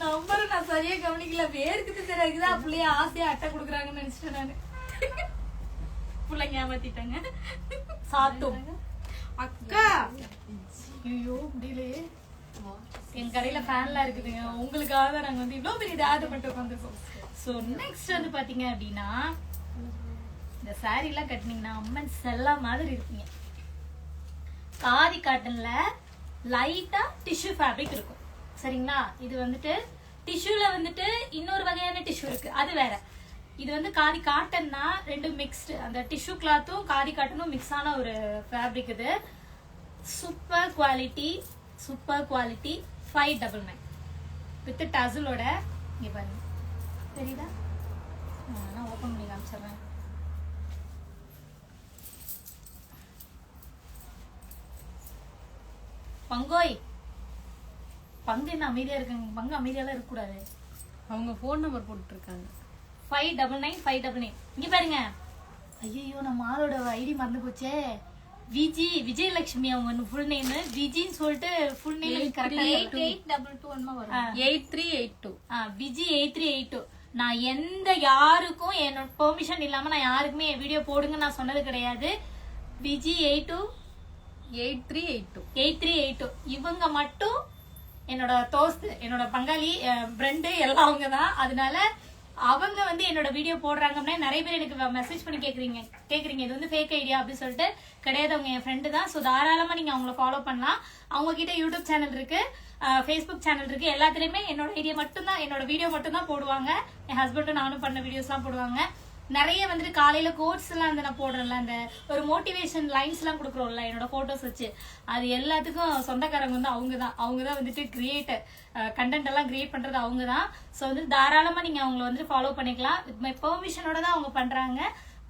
நம்பர் நான் சரியா கவனிக்கல. பேருக்கு தெரியாதுதா அப்படியே ஆசையா அட்டை கொடுக்குறாங்கன்னு நினைச்சிட்டேன் நானு. பிள்ளைங்க ஏமாத்திட்டாங்க. சாத்தும் அக்கா. ஐயோ முடியலையே. என் கடையில ஃபேன்லாம் இருக்குதுங்க, உங்களுக்காக தான் நாங்க வந்து இவ்வளவு பெரிய ஆர்டர் பண்ணிட்டு உட்காந்துருக்கோம். ஸோ நெக்ஸ்ட் வந்து பாத்தீங்க அப்படின்னா, இந்த சாரி எல்லாம் கட்டினீங்கன்னா அம்மன் செல்லா மாதிரி இருப்பீங்க. காதி காட்டன்ல லைட்டா டிஷ்யூ ஃபேப்ரிக் இருக்கும், சரிங்களா? இது வந்துட்டு டிஷ்யூல வந்துட்டு இன்னொரு வகையான டிஷ்யூ இருக்கு, அது வேற. இது வந்து காதி காட்டன்னா ரெண்டும் மிக்ஸ்டு. அந்த டிஷ்யூ கிளாத்தும் காதி காட்டனும் மிக்ஸ் ஆன ஒரு ஃபேப்ரிக். இது super quality, super quality. 599 with டசலோட. இங்க பாருங்க, தெரியுதா? நான் ஓபன் பண்ணி காமிச்சிடுறேன். பங்கோய் பங்கு என்ன அமைதியா இருக்காங்க? பங்கு அமைதியாலாம் இருக்கக்கூடாது. அவங்க போன் நம்பர் போட்டு இருக்காங்க. 599 599. இங்க பாருங்க. ஐயோ நம்ம ஆளோட ஐடி மறந்து போச்சே. விஜயலட்சுமி அவங்க ஃபுல் நேம். விஜின்னு சொல்லிட்டு ஃபுல் நேம் கரெக்டா 8822 வரும். 8382. விஜி 8382. நான் எந்த யாருக்கும் என்னோட பெர்மிஷன் இல்லாம நான் யாருக்குமே என் வீடியோ போடுங்க நான் சொன்னது கிடையாது. விஜி 8382. இவங்க மட்டும் என்னோட தோஸ்து, என்னோட பங்காளி, ஃப்ரெண்டு எல்லாம் அவங்க தான். அதனால அவங்க வந்து என்னோட வீடியோ போடுறாங்க அப்படின்னா நிறைய பேர் எனக்கு மெசேஜ் பண்ணி கேக்குறீங்க இது வந்து ஃபேக் ஐடியா அப்படின்னு சொல்லிட்டு. கிடையாது, அவங்க என் ஃப்ரெண்டு தான். ஸோ தாராளமா நீங்க அவங்கள ஃபாலோ பண்ணலாம். அவங்க கிட்ட யூடியூப் சேனல் இருக்கு, ஃபேஸ்புக் சேனல் இருக்கு. எல்லாத்துலயுமே என்னோட ஐடியா மட்டும்தான், என்னோட வீடியோ மட்டும் தான் போடுவாங்க. என் ஹஸ்பண்டும் நானும் பண்ண வீடியோஸ் எல்லாம் போடுவாங்க. நிறைய வந்துட்டு காலையில கோட்ஸ் எல்லாம் வந்து நான் போடுறேன்ல, அந்த ஒரு மோட்டிவேஷன் லைன்ஸ் எல்லாம் கொடுக்குறோம்ல என்னோட போட்டோஸ் வச்சு, அது எல்லாத்துக்கும் சொந்தக்காரங்க வந்து அவங்க தான் வந்துட்டு கிரியேட்டர், கண்டென்ட் எல்லாம் கிரியேட் பண்றது அவங்க தான். ஸோ வந்து தாராளமா நீங்க அவங்களை வந்து ஃபாலோ பண்ணிக்கலாம். வித் மை பெர்மிஷனோட தான் அவங்க பண்றாங்க.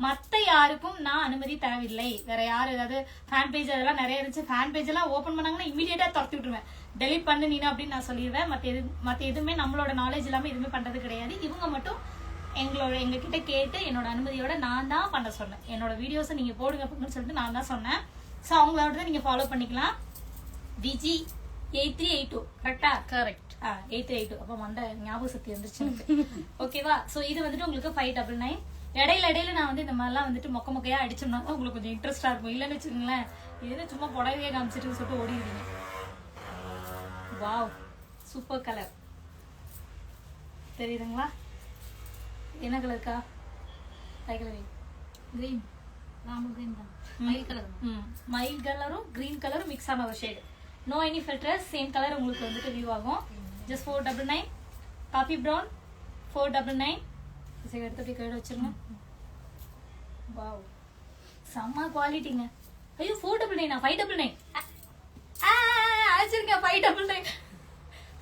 மத்த யாருக்கும் நான் அனுமதி தேவையில்லை. வேற யாரும் ஏதாவது ஃபேன் பேஜ் அதெல்லாம் நிறைய இருந்துச்சு, ஃபேன் பேஜ் எல்லாம் ஓபன் பண்ணாங்கன்னா இமீடியட்டா துரத்தி விட்டுருவேன், டெலிட் பண்ணு நீனா அப்படின்னு நான் சொல்லிடுவேன். மத்த எதுவுமே நம்மளோட நாலேஜ் இல்லாம எதுவுமே பண்றது கிடையாது. இவங்க மட்டும் எங்ககிட்ட கேட்டு என்னோட அனுமதியோட நான் தான் பண்ண சொன்னேன். என்னோட வீடியோஸை நீங்க போடுங்க அப்படின்னு சொல்லிட்டு நான் தான் சொன்னேன். ஸோ அவங்களோட நீங்க ஃபாலோ பண்ணிக்கலாம். விஜி 8382 கரெக்டா? கரெக்ட். 8382. அப்ப மண்டை ஞாபக சக்தி வந்துருச்சு. ஓகேவா? ஸோ இது வந்துட்டு உங்களுக்கு 599. இடையில நான் வந்து இந்த மாதிரிலாம் வந்துட்டு மொக்கையா அடிச்சோம்னா தான் உங்களுக்கு கொஞ்சம் இன்ட்ரெஸ்டா இருக்கும். இல்லைன்னு வச்சுக்கோங்களேன், இது சும்மா புடவையே காமிச்சிட்டு சொல்லிட்டு ஓடிடுவீங்க. வாவ், சூப்பர் கலர் தெரியுதுங்களா? என்ன கலருக்கா? கிரீன். ராம கிரீன் தான். மயில் கலர். மயில் கலரும் கிரீன் கலரும் மிக்ஸ் ஆன ஒரு shade. No any filters, same colour உங்களுக்கு வந்துட்டு வியூ ஆகும். ஜஸ்ட் 499. Coffee brown 499. எடுத்து அப்படி கையில வச்சிருங்க. வாவ், செம்ம குவாலிட்டிங்க. ஐயோ 499, 599. அழைச்சிருங்க 599.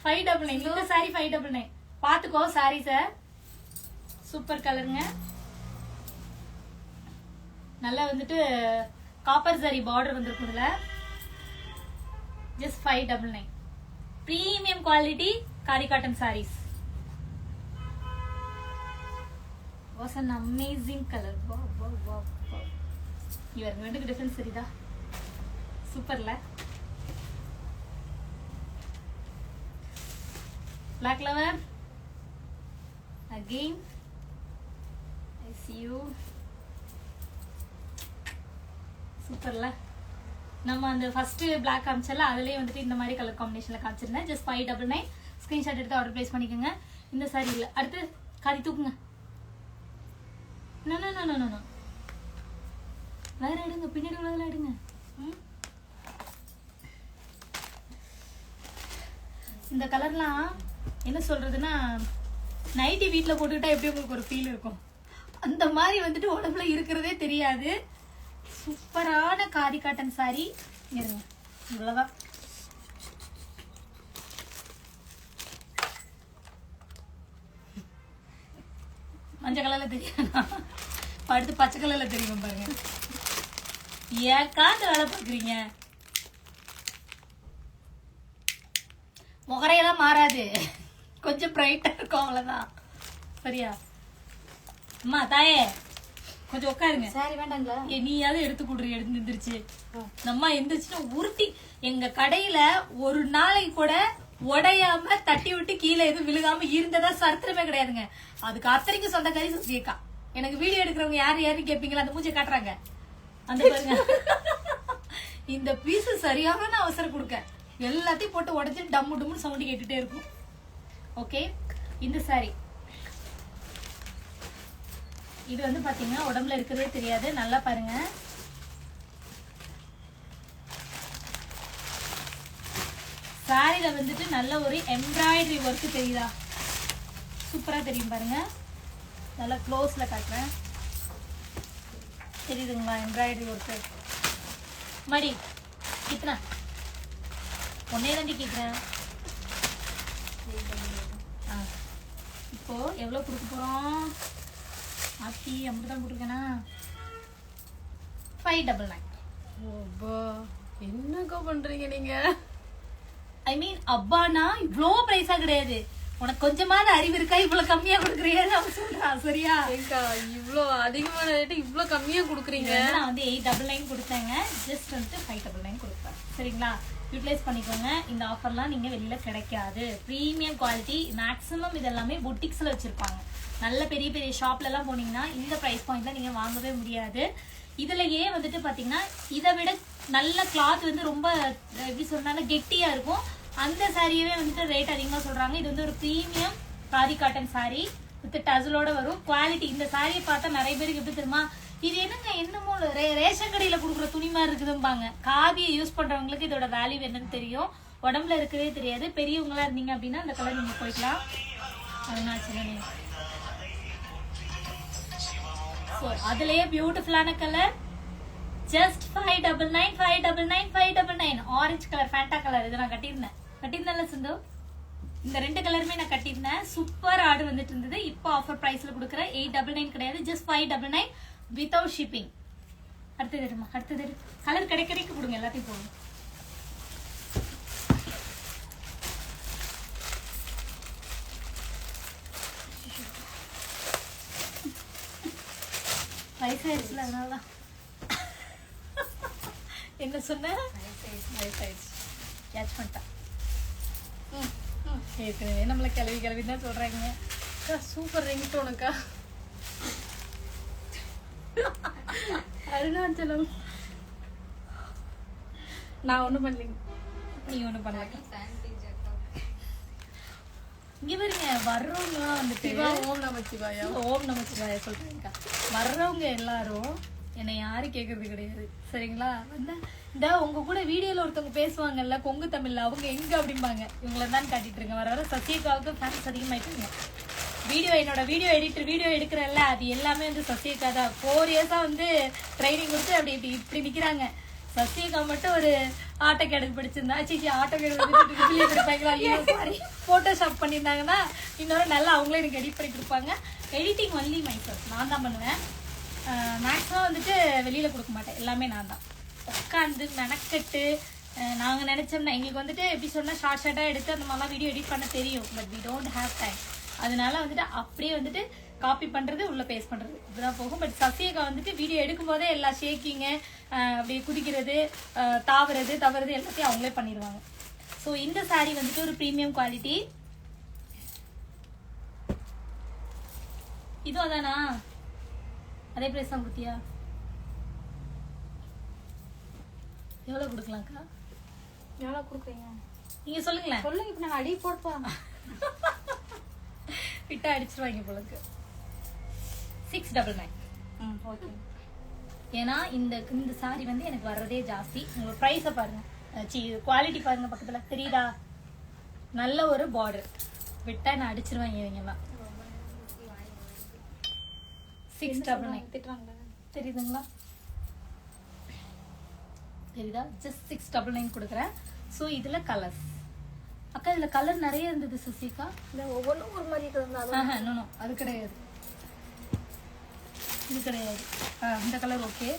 599. இந்த சாரி 599. பாத்துக்கோ சாரி சார். சூப்பர் கலருங்க. நல்லா வந்துட்டு காப்பர் சாரி பார்டர் வந்திருக்கும் இதுல. Just 599. Premium quality khadi cotton saris. Was an amazing color. Wow, wow, wow, wow. இவர் ரெண்டுக்கு டிஃபரன்ஸ் தெரியுதா? சூப்பர்ல. Black lover. Again. I see you. சூப்பர்ல. நம்ம அந்த ஃபர்ஸ்ட் Black காமிச்சல அதுலயே வந்துட்டு இந்த மாதிரி கலர் காம்பினேஷன்ல காமிச்சிருந்தேன். ஜஸ்ட் 599. ஸ்கிரீன்ஷாட் எடுத்து ஆர்டர் பிளேஸ் பண்ணிக்கோங்க. இந்த சாரி இல்ல. அடுத்து காதி தூக்குங்க. நோ வேற எடுங்க, பின்னாடி உள்ளதெல்லாம் எடுங்க. இந்த கலர்லாம் என்ன சொல்றதுன்னா, நைட்டி வீட்டுல போட்டுக்கிட்டா எப்படி உங்களுக்கு ஒரு ஃபீல் இருக்கும், அந்த மாதிரி வந்துட்டு உடம்புல இருக்கிறதே தெரியாது. சூப்பரான காதி காட்டன் சாரி. இருங்க, இவ்வளவுதான். மஞ்சள் கலர்ல தெரியும், அடுத்து பச்சை கலர்ல தெரியும் பாருங்க. ஏக்கா இந்த வேலை பாக்குறீங்க? முகரையெல்லாம் மாறாது, கொஞ்சம் பிரைட்டா இருக்கும் அவ்வளவுதான். சரியா? அம்மா தாயே கொஞ்சம் உட்காருங்க. சாரி வேண்டாங்களா? நீயாவது எடுத்து கொடுறீ. எடுத்து எந்திரிச்சு நம்ம எந்திரிச்சுன்னா உருட்டி. எங்க கடையில ஒரு நாளைக்கு கூட உடையாம தட்டி விட்டு கீழே எதுவும் விழுகாம இருந்ததா சரித்திரமே கிடையாதுங்க. அதுக்கு அத்தனைக்கும் சொந்தக்காரி சுசியக்கா. எனக்கு வீடியோ எடுக்கிறவங்க யாருன்னு கேட்பீங்களா? அந்த மூஞ்சை காட்டுறாங்க அந்த பாருங்க. இந்த பீஸ் சரியான அவசரம் கொடுக்க எல்லாத்தையும் போட்டு உடைச்சு டம்மு டம்முன்னு சவுண்ட் கேட்டுட்டே இருக்கும். ஓகே, இந்த சாரி இது வந்து பாத்தீங்கன்னா உடம்புல இருக்கிறதே தெரியாது. நல்லா பாருங்க. சாரியில வந்துட்டு நல்ல ஒரு எம்ப்ராய்டரி ஒர்க் தெரியுதா? சூப்பரா தெரியும் பாருங்க. நல்லா க்ளோஸ்ல காட்டுறேன். தெரியுதுங்களா எம்ப்ராய்டரி ஒர்க்? மடி கித்தனா ஒன்னே தாண்டி கேட்குறேன். இப்போ எவ்வளோ கொடுக்க போறோம்? ஆத்தி அப்படிதான் போட்டிருக்கேனா? 599. என்னக்கா பண்றீங்க நீங்க? ஐ மீன் அப்பானா இவ்வளோ பிரைஸா கிடையாது. உனக்கு கொஞ்சமாவது அறிவு இருக்கா? இவ்வளவு கம்மியா கொடுக்குறீங்கன்னு அவன் சொல்றா. சரியா? இவ்வளோ அதிகமான ரேட்டு இவ்வளோ கம்மியா கொடுக்குறீங்க. நான் வந்து 899 கொடுத்தேங்க. ஜஸ்ட் வந்துட்டு 599 கொடுப்பேன். சரிங்களா? யூட்டிலைஸ் பண்ணிக்கோங்க. இந்த ஆஃபர்லாம் நீங்க வெளியில கிடைக்காது. Premium quality. மேக்ஸிமம் இதெல்லாமே புட்டிக்ஸ்ல வச்சிருப்பாங்க. நல்ல பெரிய பெரிய ஷாப்ல எல்லாம் போனீங்கன்னா இந்த பிரைஸ் பாயிண்ட்ல நீங்க வாங்கவே முடியாது. இதுலயே வந்துட்டு பாத்தீங்கன்னா இதை விட நல்ல கிளாத் வந்து ரொம்ப எப்படி சொன்னாலும் கெட்டியா இருக்கும். அந்த சாரியவே வந்துட்டு ரேட் அதிகமா சொல்றாங்க. இது வந்து ஒரு premium khadi cotton sari with டசலோட வரும். குவாலிட்டி இந்த சாரியை பார்த்தா நிறைய பேருக்கு எப்படி தெரியுமா, இது என்னங்க என்னமோ ரேஷன் கடையில கொடுக்குற துணி மாதிரி இருக்குதும்பாங்க. காதியை யூஸ் பண்றவங்களுக்கு இதோட வேல்யூ என்னன்னு தெரியும். உடம்புல இருக்கவே தெரியாது. பெரியவங்களா இருந்தீங்க அப்படின்னா அந்த கலர் நீங்க போய்க்கலாம். அதனால அதுலயே பியூட்டிஃபுல்லான colour. Just 599 599 599. Orange colour Fanta colour. இதை நான் கட்டியிருந்தேன்ல சிந்து. இந்த ரெண்டு கலருமே நான் கட்டியிருந்தேன். சூப்பர் ஆர்டர் வந்துட்டு இருந்தது. இப்போ ஆஃபர் பிரைஸ்ல கொடுக்குற 899 கிடையாது, ஜஸ்ட் 599 வித்தவுட் ஷிப்பிங். அடுத்தது கலர் கிடைக்க கொடுங்க, எல்லாத்தையும் போடுங்க. இல்ல அதனாலதான். என்ன சொன்ன? வயசாயிடுச்சு. கேட்ச் பண்ணிட்டா. ஏற்கனவே நம்மள கிளவி தான் சொல்றாங்க. சூப்பர் ரிங் டோனுக்கா. அருணாச்சலம். நான் ஒண்ணும் பண்ணலைங்க. நீ ஒண்ணும் பண்ணல. இங்க பாருங்க வர்றவங்கலாம் வந்துட்டு ஓம் நமச்சிவாயா. ஓம் நமச்சிவாயா சொல்றேன்க்கா. வர்றவங்க எல்லாரும் என்னை யாரும் கேக்குறது கிடையாது சரிங்களா. வந்து இந்த உங்க கூட வீடியோல ஒருத்தவங்க பேசுவாங்கல்ல கொங்கு தமிழ்ல, அவங்க எங்க அப்படிம்பாங்க. இவங்கள தான் காட்டிட்டு இருங்க. வர வர சசிகாவுக்கு ஃபேன்ஸ் அதிகமாயிட்டாங்க. என்னோட வீடியோ எடுக்கிறேன்ல அது எல்லாமே வந்து சசிகா தான். 4 இயர்ஸா வந்து ட்ரைனிங் கொடுத்து அப்படி இப்படி நிக்கிறாங்க. சசிகா மட்டும் ஒரு ஆட்டோகேடுக்கு படிச்சிருந்தா சாரி போட்டோஷாப் பண்ணியிருந்தாங்கன்னா இன்னொரு நல்லா அவங்களே எனக்கு எடிட் பண்ணி கொடுப்பாங்க. எடிட்டிங் ஒன்லி மைசெல்ஃப் நான் தான் பண்ணுவேன். மேக்ஸிமம் வந்துட்டு வெளியில கொடுக்க மாட்டேன். எல்லாமே நான் தான் உட்காந்து மெனக்கட்டு. நாங்க நினைச்சோம்னா எங்களுக்கு வந்துட்டு எப்படி சொன்னா ஷார்ட்டா எடுத்து அந்த மாதிரிலாம் வீடியோ எடிட் பண்ண தெரியும். But we don't have time. அதனால வந்துட்டு அப்படியே வந்துட்டு காப்பி பண்றது உள்ள பேஸ்ட் பண்றது இப்படிதான் போகும். பட் சசிகா வந்துட்டு வீடியோ எடுக்கும் போதே எல்லா ஷேக்கிங்கு அப்படியே குதிக்கிறது தவறுறது எல்லாத்தையும் அவங்களே பண்ணிடுவாங்க. ஸோ இந்த சாரீ வந்துட்டு ஒரு ப்ரீமியம் குவாலிட்டி. இதுவும் அதானா? அதே பிரைஸ் தான் கொடுத்தியா? எவ்வளவு கொடுக்கலாம்க்கா? எவ்வளவு கொடுக்குறீங்க நீங்க சொல்லுங்களேன். சொல்லுங்க. இப்ப நாங்க அடி போடுப்போம். விட்டா அடிச்சிருவாங்க போலக்கு. 699. ஓகே. ஏன்னா இந்த சாரி வந்து எனக்கு வர்றதே ஜாஸ்தி. உங்க பிரைஸ பாருங்க, குவாலிட்டி பாருங்க பக்கத்துல தெரியுதா? நல்ல ஒரு பார்டர். விட்டா நான் அடிச்சிருவாங்க இவங்கெல்லாம். 699 தெரியுதுங்களா? தெரியுதா? ஜஸ்ட் 699 கொடுக்குறேன். ஸோ இதுல கலர்ஸ் அக்கா, இதுல கலர் நிறைய இருந்தது சசிகா. இல்ல ஒவ்வொன்றும் ஒரு மாதிரி நோ அது கிடையாது, இது கிடையாது. இந்த கலர் ஓகே.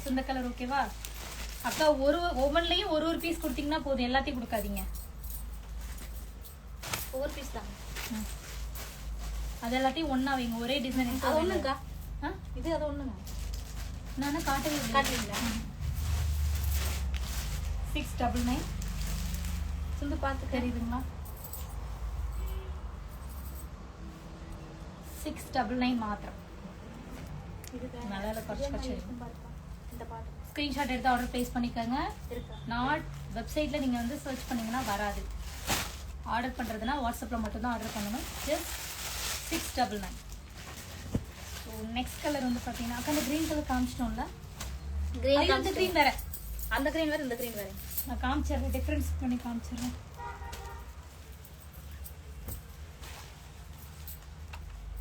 இந்த கலர் ஓகேவா அக்கா? ஒவ்வொன்றுலையும் ஒரு பீஸ் கொடுத்தீங்கன்னா போதும், எல்லாத்தையும் கொடுக்காதீங்க. ஒவ்வொரு பீஸ் தான். அது எல்லாத்தையும் ஒண்ணா வைங்க, ஒரே டிசைன். அது ஒண்ணுக்கா? இது அது ஒண்ணுங்க. நானும் காட்டுவீங்களா? 699 சொல்லு பார்த்து தெரியுதுங்களா? 699 மாத்திரம். நல்லா குறைச்சு இந்த பாட்டு ஸ்கிரீன்ஷாட் எடுத்து ஆர்டர் பிளேஸ் பண்ணிக்கோங்க. நாட் வெப்சைட்ல நீங்க வந்து சர்ச் பண்ணீங்கன்னா வராது. ஆர்டர் பண்றதுன்னா வாட்ஸ்அப்ல மட்டும் தான் ஆர்டர் பண்ணணும். ஜஸ்ட் 699. ஸோ நெக்ஸ்ட் கலர் வந்து பாத்தீங்கன்னா அக்கா, அந்த கிரீன் கலர் காமிச்சிட்டோம்ல. அந்த கிரீன் வேற, அந்த கிரீன் வேற, இந்த கிரீன் வேற. நான் காமிச்சிடுறேன், டிஃபரன்ஸ் பண்ணி காமிச்சிடுறேன்.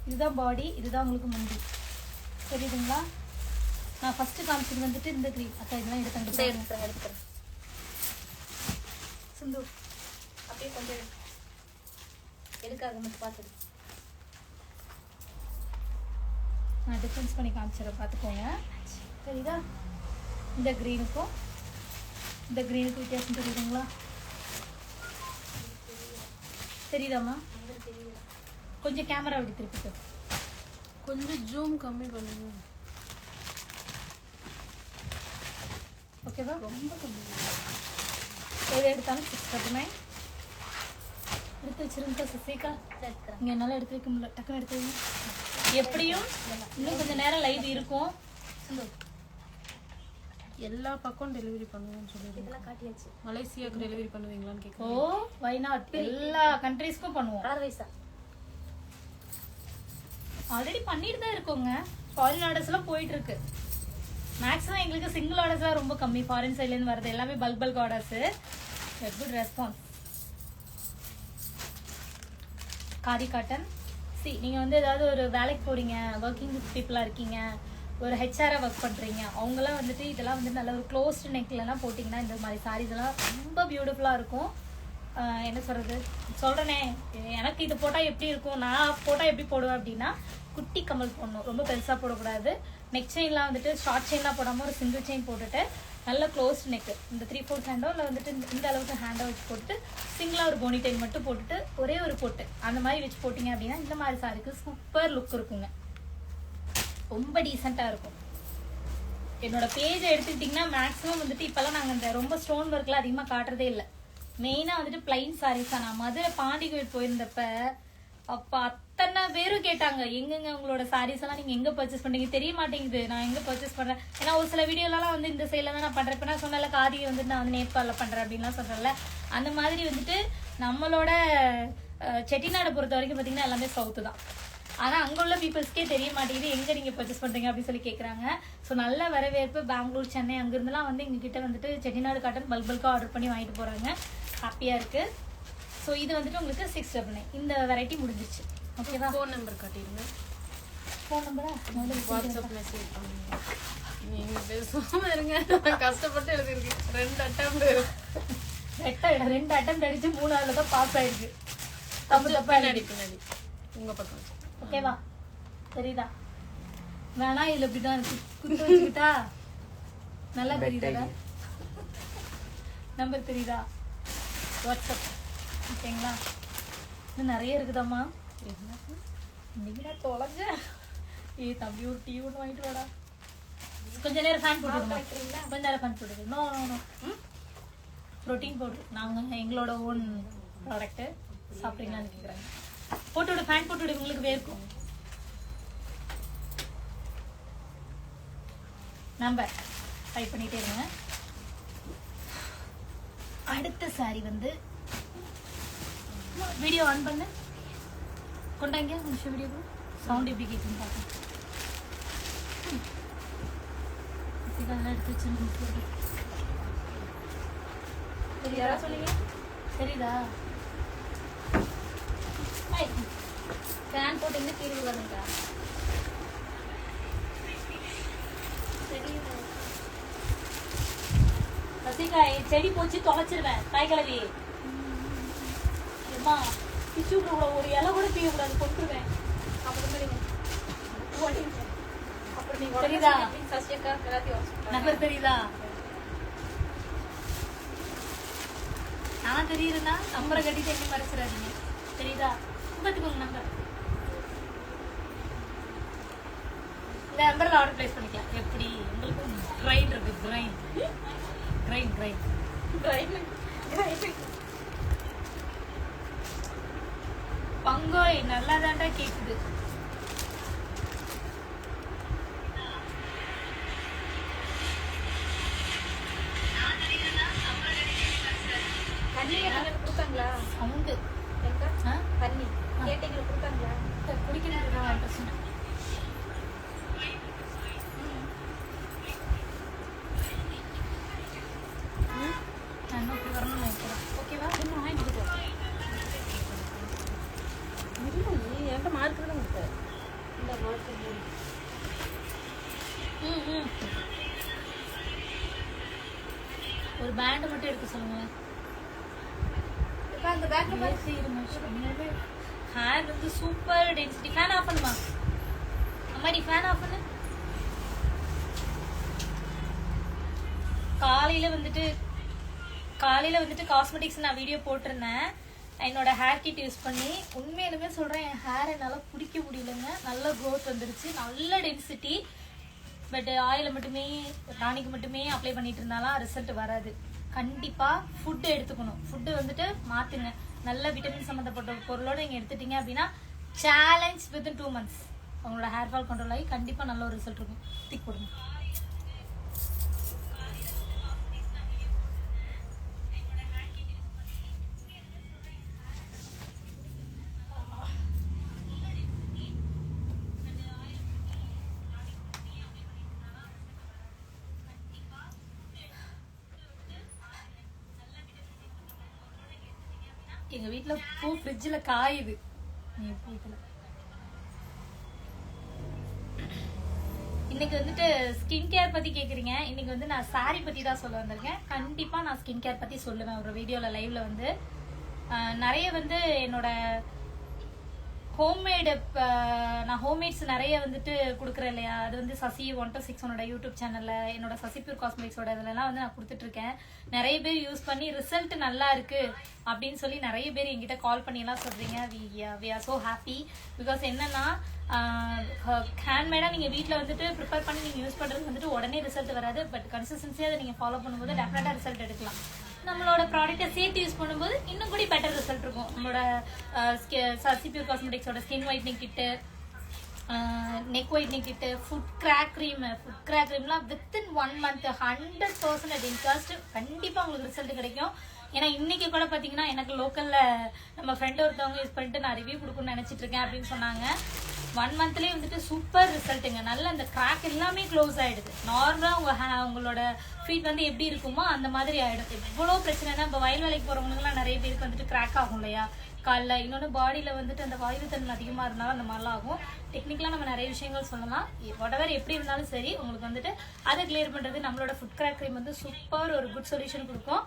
இதுதான் பாடி, இதுதான் உங்களுக்கு முந்தி. தெரியுதுங்களா? நான் ஃபர்ஸ்ட் காமிச்சது வந்துட்டு இந்த கிரீன். அக்கா இதெல்லாம் எடுத்துக்கிறேன். சிந்து அப்படியே கொஞ்சம் எதுக்காக மட்டும் பார்த்துடு. நான் டிஃபரன்ஸ் பண்ணி காமிச்சிடுறேன், பார்த்துக்கோங்க. தெரியுதா? இந்த கிரீனுக்கும் இந்த கிரீனுக்கு வித்தியாசம் தெரியுதுங்களா? தெரியுதாம்மா? கொஞ்சம் கேமரா அப்படி திருப்பிட்டு கொஞ்சம் ஜூம் கம்மி பண்ணுங்க. ஓகேவா? ரொம்ப கம்மி. எது எடுத்தாலும் 699 எடுத்து வச்சிருந்தா சசிகா. இங்க என்னால எடுத்து வைக்க முடியல, டக்குன்னு எடுத்து வைங்க. எப்படியும் இன்னும் கொஞ்சம் நேரம் லைவ் இருக்கும். எல்லா பக்கம் டெலிவரி பண்ணுவோம்னு சொல்லிடுங்க. இதெல்லாம் காட்டியாச்சு. மலேசியாக்கு டெலிவரி பண்ணுவீங்களான்னு கேட்குறேன். ஓ வை நாட், எல்லா கண்ட்ரீஸ்க்கும் பண்ணுவோம். கலர் வைஸா ஆல்ரெடி பண்ணிட்டு தான் இருக்கோங்க. ஃபாரின் ஆர்டர்ஸ் எல்லாம் போயிட்டு இருக்கு. மேக்ஸிமம் எங்களுக்கு சிங்கிள் ஆர்டர்ஸ் தான் ரொம்ப கம்மி. ஃபாரின் சைட்ல இருந்து வரது எல்லாமே bulk orders. Good response. Khadi cotton. நீங்க வந்து ஏதாவது ஒரு வேலைக்கு போறீங்க, ஒர்க்கிங் பீப்புளா இருக்கீங்க, ஒரு ஹெச்ஆரா ஒர்க் பண்றீங்க, அவங்களாம் வந்துட்டு இதெல்லாம் வந்து நல்ல ஒரு க்ளோஸ்ட் நெக்ல எல்லாம் போட்டீங்கன்னா இந்த மாதிரி சாரீஸ் எல்லாம் ரொம்ப பியூட்டிஃபுல்லா இருக்கும். என்ன சொல்றேனே, எனக்கு இது போட்டா எப்படி இருக்கும், நான் போட்டா எப்படி போடுவேன் அப்படின்னா குட்டி கமல் போடணும், ரொம்ப பெருசா போடக்கூடாது. நெக் செயின்லாம் வந்துட்டு ஷார்ட் செயின்லாம் போடாம ஒரு சிங்கிள் செயின் போட்டுட்டு நல்ல க்ளோஸ் நெக். இந்த 3/4 ஹேண்டோ இல்லை வந்துட்டு இந்த அளவுக்கு ஹேண்டோ வச்சு போட்டு சிங்கிளாக ஒரு போனி டைல் மட்டும் போட்டுட்டு ஒரே ஒரு பொட்டு அந்த மாதிரி வச்சு போட்டிங்க அப்படின்னா இந்த மாதிரி சாரிக்கு சூப்பர் லுக் இருக்குங்க. ரொம்ப டீசெண்டாக இருக்கும். என்னோட பேஜை எடுத்துக்கிட்டிங்கன்னா மேக்ஸிமம் வந்துட்டு இப்போல்லாம் நாங்கள் இந்த ரொம்ப ஸ்டோன் ஒர்க்லாம் அதிகமாக காட்டுறதே இல்லை. மெயினாக வந்துட்டு பிளைன் சாரீஸ் தான். நான் மதுரை பாண்டிகோயில் போயிருந்தப்ப அப்போ அத்தனை பேரும் கேட்டாங்க, எங்கெங்க உங்களோட சாரீஸ் எல்லாம் நீங்கள் எங்கே பர்ச்சேஸ் பண்ணுறீங்க, தெரிய மாட்டேங்குது, நான் எங்கே பர்ச்சேஸ் பண்ணுறேன். ஏன்னா ஒரு சில வீடியோலலாம் வந்து இந்த சைடில் தான் நான் பண்ணுறேன். இப்போ நான் சொன்னால காதியை வந்துட்டு நான் வந்து நேபாளில் பண்ணுறேன் அப்படின்லாம் சொல்கிறேன்ல, அந்த மாதிரி வந்துட்டு நம்மளோட செட்டிநாடை பொறுத்த வரைக்கும் பார்த்தீங்கன்னா எல்லாமே சவுத்து தான். ஆனால் அங்கே உள்ள பீப்புள்ஸ்க்கே தெரிய மாட்டேங்குது எங்கே நீங்கள் பர்ச்சேஸ் பண்ணுறீங்க அப்படின்னு சொல்லி கேட்குறாங்க. ஸோ நல்ல வரவேற்பு. பெங்களூர், சென்னை அங்கேருந்துலாம் வந்து எங்ககிட்ட வந்துட்டு செட்டிநாடு காட்டன் பல்காக ஆர்டர் பண்ணி வாங்கிட்டு போகிறாங்க. ஹாப்பியாக இருக்குது. ஸோ இது வந்துட்டு உங்களுக்கு 699. இந்த வெரைட்டி முடிஞ்சிச்சு. ஓகேவா? ஃபோன் நம்பர் காட்டிடுங்க. ஃபோன் நம்பரா? வாட்ஸ்அப் மெசேஜ் பண்ணுங்க. நீங்கள் பேசாமல் இருங்க, நான் கஷ்டப்பட்டு எழுதிருக்கேன். 2 அட்டம் 2 அட்டம் அடிச்சு 3ஆவது தான் பாஸ் ஆயிருக்கு. தப்பு தப்பா பின்னாடி உங்கள் பக்கம். ஓகேவா? தெரியுதா? வேணா இதுல இப்படிதான் இருக்கு, குத்து வச்சுக்கிட்டா நல்லா தெரியுதா? நம்பர் தெரியுதா? வாட்ஸ்அப். ஓகேங்களா? இன்னும் நிறைய இருக்குதாம்மா. இன்னைக்கு நான் தொலைஞ்ச. தம்பி ஒரு டீ ஒன்று வாங்கிட்டு வாடா. கொஞ்ச நேரம் ஃபேன் போட்டுருமா? கொஞ்ச நேரம் ஃபேன் போட்டுருக்கு. நோ ப்ரோட்டீன் பவுடர் நாங்கள் எங்களோட ஓன் ப்ராடக்ட்டு. சாப்பிட்றீங்களான்னு கேட்குறாங்க. போட்டு விடு, ஃபேன் போட்டு விடு, உங்களுக்கு வேர்க்கும். நம்பர் டைப் பண்ணிட்டே இருங்க. அடுத்த சாரி வந்து வீடியோ ஆன் பண்ணு, கொண்டாங்க நிமிஷம் வீடியோ சவுண்ட் எப்படி கேட்குன்னு பார்க்கலாம். இதெல்லாம் எடுத்து வச்சு தெரியாதா சொல்லுங்க. தெரியுதா? ஃபேன் போட்டிங்கன்னா கீழே வருங்கக்கா. ரசிகாய் செடி போச்சு தொலைச்சிருவேன். தாய் கிழவி அம்மா பிச்சு விட ஒரு இலை கூட தீய கூடாது, கொண்டுருவேன். தெரியுதா? நம்பர் தெரியுதா? நான் தெரியுதுன்னா நம்பரை கட்டிட்டு எப்படி மறைச்சிடாதீங்க. தெரியுதா? பார்த்துக்கோங்க நம்பர். இந்த நம்பரில் ஆர்டர் பிளேஸ் பண்ணிக்கலாம். எப்படி உங்களுக்கு கிரைண்ட் இருக்கு, கிரைண்ட் கிரைண்ட் கிரைண்ட் கிரைண்ட் பங்கோய் நல்லா தாண்டா கேக்குது. சவுண்டு தண்ணி கேட்டீங்க கொடுத்தாங்களா? குடிக்கிறது தான் பிரச்சனை. வரணும் நினைக்கிறேன். ஓகேவா? இன்னும் வாங்கிட்டு என்கிட்ட மார்க்கெட் தான் கொடுத்தேன். இந்த மார்க்கெட் ஒரு பேண்ட் மட்டும் எடுக்க சொல்லுங்களேன். அந்த பேண்ட் ஹேர் வந்து சூப்பர் டென்சிட்டி. ஃபேன் ஆஃப் பண்ணுமா அம்மாடி? ஃபேன் ஆஃப் பண்ணு. காலையில வந்துட்டு காஸ்மெட்டிக்ஸ் நான் வீடியோ போட்டிருந்தேன். என்னோட ஹேர் கிட் யூஸ் பண்ணி உண்மையிலுமே சொல்றேன், என் ஹேர் என்னால் பிடிக்க முடியலங்க. நல்ல க்ரோத் வந்துருச்சு, நல்ல டென்சிட்டி. பட் ஆயில மட்டுமே டானிக் மட்டுமே அப்ளை பண்ணிட்டு இருந்தாலும் ரிசல்ட் வராது. கண்டிப்பா ஃபுட்டு எடுத்துக்கணும். ஃபுட்டு வந்துட்டு மாத்துங்க. நல்ல விட்டமின் சம்மந்தப்பட்ட பொருளோட நீங்க எடுத்துட்டீங்க அப்படின்னா சேலஞ்ச் வித்தின் 2 months உங்களோட ஹேர் ஃபால் கண்ட்ரோல் ஆகி கண்டிப்பா நல்ல ஒரு ரிசல்ட் இருக்கும். திக் போடுங்க. எங்க வீட்டுல பூ ஃப்ரிட்ஜ்ல காயுது. இன்னைக்கு வந்துட்டு ஸ்கின் கேர் பத்தி கேக்குறீங்க. இன்னைக்கு வந்து நான் சாரி பத்தி தான் சொல்ல வந்திருக்கேன். கண்டிப்பா நான் ஸ்கின் கேர் பத்தி சொல்லுவேன் ஒரு வீடியோல லைவ்ல வந்து. நிறைய வந்து என்னோட ஹோம்மேடு நான் ஹோம்மேட்ஸ் நிறைய வந்துட்டு கொடுக்குறேன் இல்லையா, அது வந்து சசி 126 யூடியூப் சேனல்ல என்னோட சசி பியூர் காஸ்மெட்டிக்ஸோட இதுலலாம் வந்து நான் கொடுத்துட்டு இருக்கேன். நிறைய பேர் யூஸ் பண்ணி ரிசல்ட் நல்லா இருக்கு அப்படின்னு சொல்லி நிறைய பேர் என்கிட்ட கால் பண்ணி எல்லாம் சொல்றீங்க. We are so happy. Because என்னன்னா ஹேண்ட்மேடா நீங்க வீட்டில் வந்துட்டு ப்ரிப்பேர் பண்ணி நீங்க யூஸ் பண்றது வந்துட்டு உடனே ரிசல்ட் வராது. பட் கன்சிஸ்டன்சியா அதை நீங்க ஃபாலோ பண்ணும்போது டெஃபினட்டா ரிசல்ட் எடுக்கலாம். நம்மளோட ப்ராடக்ட்டை சேர்த்து யூஸ் பண்ணும்போது இன்னும் கூட பெட்டர் ரிசல்ட் இருக்கும். நம்மளோட சசி பியூர் காஸ்மெட்டிக்ஸோட ஸ்கின் ஒயிட்னிங் கிட்டு, நெக் ஒயிட்னிங் கிட்டு, ஃபுட் கிராக் க்ரீம்லாம் வித்தின் 1 month 100% இன்காஸ்ட் கண்டிப்பா உங்களுக்கு ரிசல்ட் கிடைக்கும். ஏன்னா இன்னைக்கு கூட பாத்தீங்கன்னா எனக்கு லோக்கல்ல நம்ம ஃப்ரெண்ட் ஒருத்தவங்க யூஸ் பண்ணிட்டு நான் ரிவ்யூ கொடுக்கணும்னு நினைச்சிட்டு இருக்கேன் அப்படின்னு சொன்னாங்க. 1 monthலயே வந்துட்டு சூப்பர் ரிசல்ட்டுங்க. நல்ல அந்த கிராக் எல்லாமே க்ளோஸ் ஆயிடுது. நார்மலா உங்களோட ஃபீட் வந்து எப்படி இருக்குமோ அந்த மாதிரி ஆயிடும். எவ்வளவு பிரச்சனைனா இப்ப வயல் வேலைக்கு போறவங்களுக்குலாம் நிறைய பேருக்கு வந்துட்டு கிராக் ஆகும் இல்லையா காலில். இன்னொன்று பாடியில வந்துட்டு அந்த வாயு தன்மை அதிகமா இருந்தாலும் அந்த மாதிரிலாம் ஆகும். டெக்னிக்கலா நம்ம நிறைய விஷயங்கள் சொல்லலாம். whatever எப்படி இருந்தாலும் சரி உங்களுக்கு வந்துட்டு அதை கிளியர் பண்றது நம்மளோட ஃபுட் கிராக் க்ரீம் வந்து சூப்பர் ஒரு குட் சொல்யூஷன் கொடுக்கும்.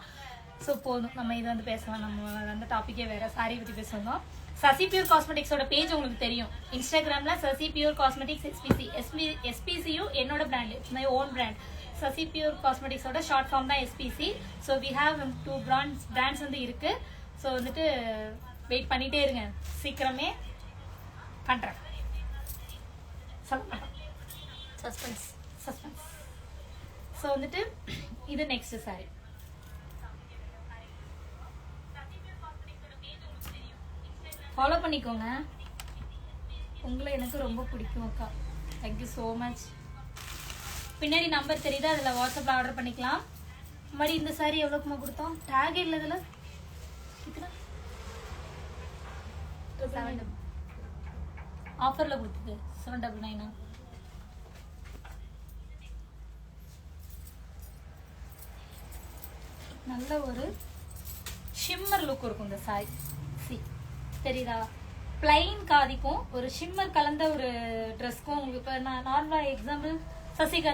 ஸோ போதும், நம்ம இது வந்து பேசலாம். நம்ம அந்த டாப்பிக்கே வேற சாரி பத்தி பேசணும். சசி பியூர் காஸ்மெட்டிக்ஸோட பேஜ் உங்களுக்கு தெரியும். இன்ஸ்டாகிராம்ல சசி பியூர் காஸ்மெட்டிக்ஸ் எஸ்பிசியும் என்னோட brand, it's my own brand. Sasi pure காஸ்மெட்டிக்ஸோட ஷார்ட் ஃபார்ம் தான் SPC. So we have 2 brands வந்து இருக்கு. ஸோ வந்துட்டு வெயிட் பண்ணிட்டே இருங்க, சீக்கிரமே பண்றேன். சஸ்பென்ஸ். ஸோ வந்துட்டு இது நெக்ஸ்ட் சாரி. ஃபாலோ பண்ணிக்கோங்க. உங்களை எனக்கு ரொம்ப பிடிக்கும் அக்கா. Thank you so much. பின்னாடி நம்பர் தெரியுது, அதில் வாட்ஸ்அப்பில் ஆர்டர் பண்ணிக்கலாம். மறுபடி இந்த சாரி எவ்வளோக்குமா கொடுத்தோம்? டேக் இல்லை இதில் ஆஃபரில் கொடுத்தது 799. நல்ல ஒரு ஷிம்மர் லுக் இருக்கும் இந்த சாரி. தெரியுதா? பிளைன் காதிக்கும் ஒரு ஷிம்மர் கலந்த ஒரு ட்ரெஸ்க்கும் உங்களுக்கு இப்போ நான் நார்மலாக எக்ஸாம்பிள் சசிக்கு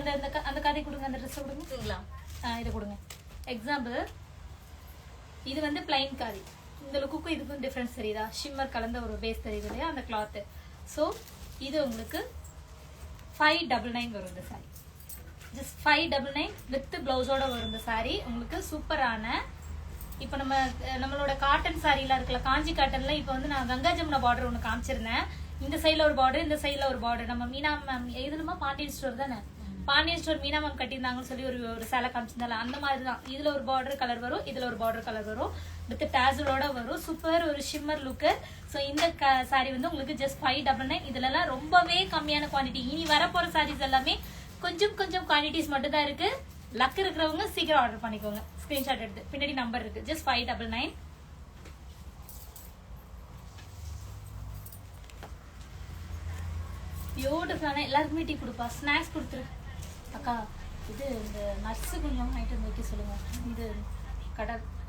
அந்த காதி கொடுங்க, அந்த ட்ரெஸ் கொடுங்க, இதை கொடுங்க. எக்ஸாம்பிள் இது வந்து பிளைன் காதி. இந்த லுக்குக்கும் இதுக்கும் டிஃப்ரென்ஸ் தெரியுதா? ஷிம்மர் கலந்த ஒரு பேஸ் தெரியுது இல்லையா அந்த கிளாத்து. ஸோ இது உங்களுக்கு 599 வரும் இந்த சாரி. ஜஸ்ட் 599 வித் பிளவுஸோட வரும் இந்த சாரி. உங்களுக்கு சூப்பரான இப்போ நம்மளோட காட்டன் சாரிலாம் இருக்குல்ல, காஞ்சி காட்டன்ல இப்போ வந்து நான் கங்கா ஜமுனா பார்டர் ஒன்று காமிச்சிருந்தேன். இந்த சைடில் ஒரு பார்டர், இந்த சைடில் ஒரு பார்டர். நம்ம மீனா மேம் எதுலமா பாண்டியன் ஸ்டோர் தானே, பாண்டியன் ஸ்டோர் மீனா மேம் கட்டியிருந்தாங்கன்னு சொல்லி ஒரு சேலை காமிச்சிருந்தால அந்த மாதிரி தான். இதுல ஒரு பார்டர் கலர் வரும், இதுல ஒரு பார்டர் கலர் வரும், வித் டேசலோட வரும். சூப்பர் ஒரு ஷிம்மர் லுக்கு. ஸோ இந்த சாரி வந்து உங்களுக்கு ஜஸ்ட் 599. இதுலலாம் ரொம்பவே கம்மியான குவான்டிட்டி. இனி வரப்போற சாரீஸ் எல்லாமே கொஞ்சம் குவான்டிட்டிஸ் மட்டும் தான் இருக்கு. லக் இருக்கிறவங்க சீக்கிரம் ஆர்டர் பண்ணிக்கோங்க. ஸ்கிரீன்ஷாட் எடுத்து பின்னாடி நம்பர் இருக்கு. ஜஸ்ட் 599. பியூட்டிஃபுல்லான எல்லாருக்குமே டீ கொடுப்பா. ஸ்நாக்ஸ் கொடுத்துரு அக்கா. இது இந்த நட்ஸு கொஞ்சம் வாங்கிட்டு வந்து வைக்க சொல்லுங்க. இது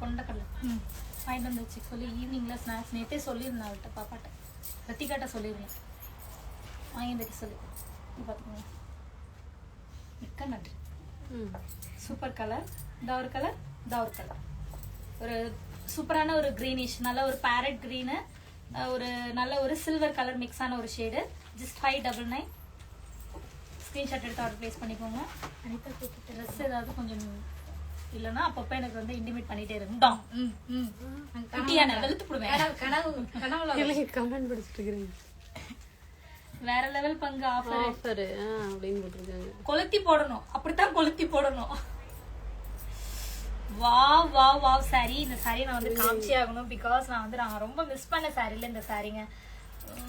கொண்டக்கடலை வாங்கிட்டு வந்து வச்சு சொல்லி ஈவினிங்ல ஸ்நாக்ஸ் நேற்றே சொல்லியிருந்தேன் அவள்கிட்ட, பாப்பாட்ட ரத்திகாட்ட சொல்லியிருந்தேன் வாங்கி வைக்க சொல்லி. பார்த்துக்கோங்க. மிக்க நன்றி. Super colour. இந்த ஒரு கலர், இந்த ஒரு கலர். ஒரு சூப்பரான ஒரு கிரீனிஷ், நல்ல ஒரு பேரட் கிரீனு, ஒரு நல்ல ஒரு சில்வர் கலர் மிக்ஸ் ஆன ஒரு ஷேடு. ஜஸ்ட் 599. ஸ்க்ரீன்ஷாட் எடுத்து ஆர்டர் பிளேஸ் பண்ணிக்கோங்க. ட்ரெஸ் ஏதாவது கொஞ்சம் இல்லைன்னா அப்பப்போ எனக்கு வந்து இன்டிமேட் பண்ணிட்டே இருக்கும். வெளுத்து போடுவேன். கமெண்ட் படிச்சுட்டு இருக்கிறீங்க. வேற லெவல் பங்கு ஆஃபர் அப்படின்னு போட்டிருக்காங்க. கொளுத்தி போடணும், அப்படித்தான் கொளுத்தி போடணும். Wow wow wow sorry. இந்த சாரி நான் வந்து காமிச்சே ஆகணும். பிகாஸ் நான் ரொம்ப மிஸ் பண்ண சாரில இந்த சாரிங்க.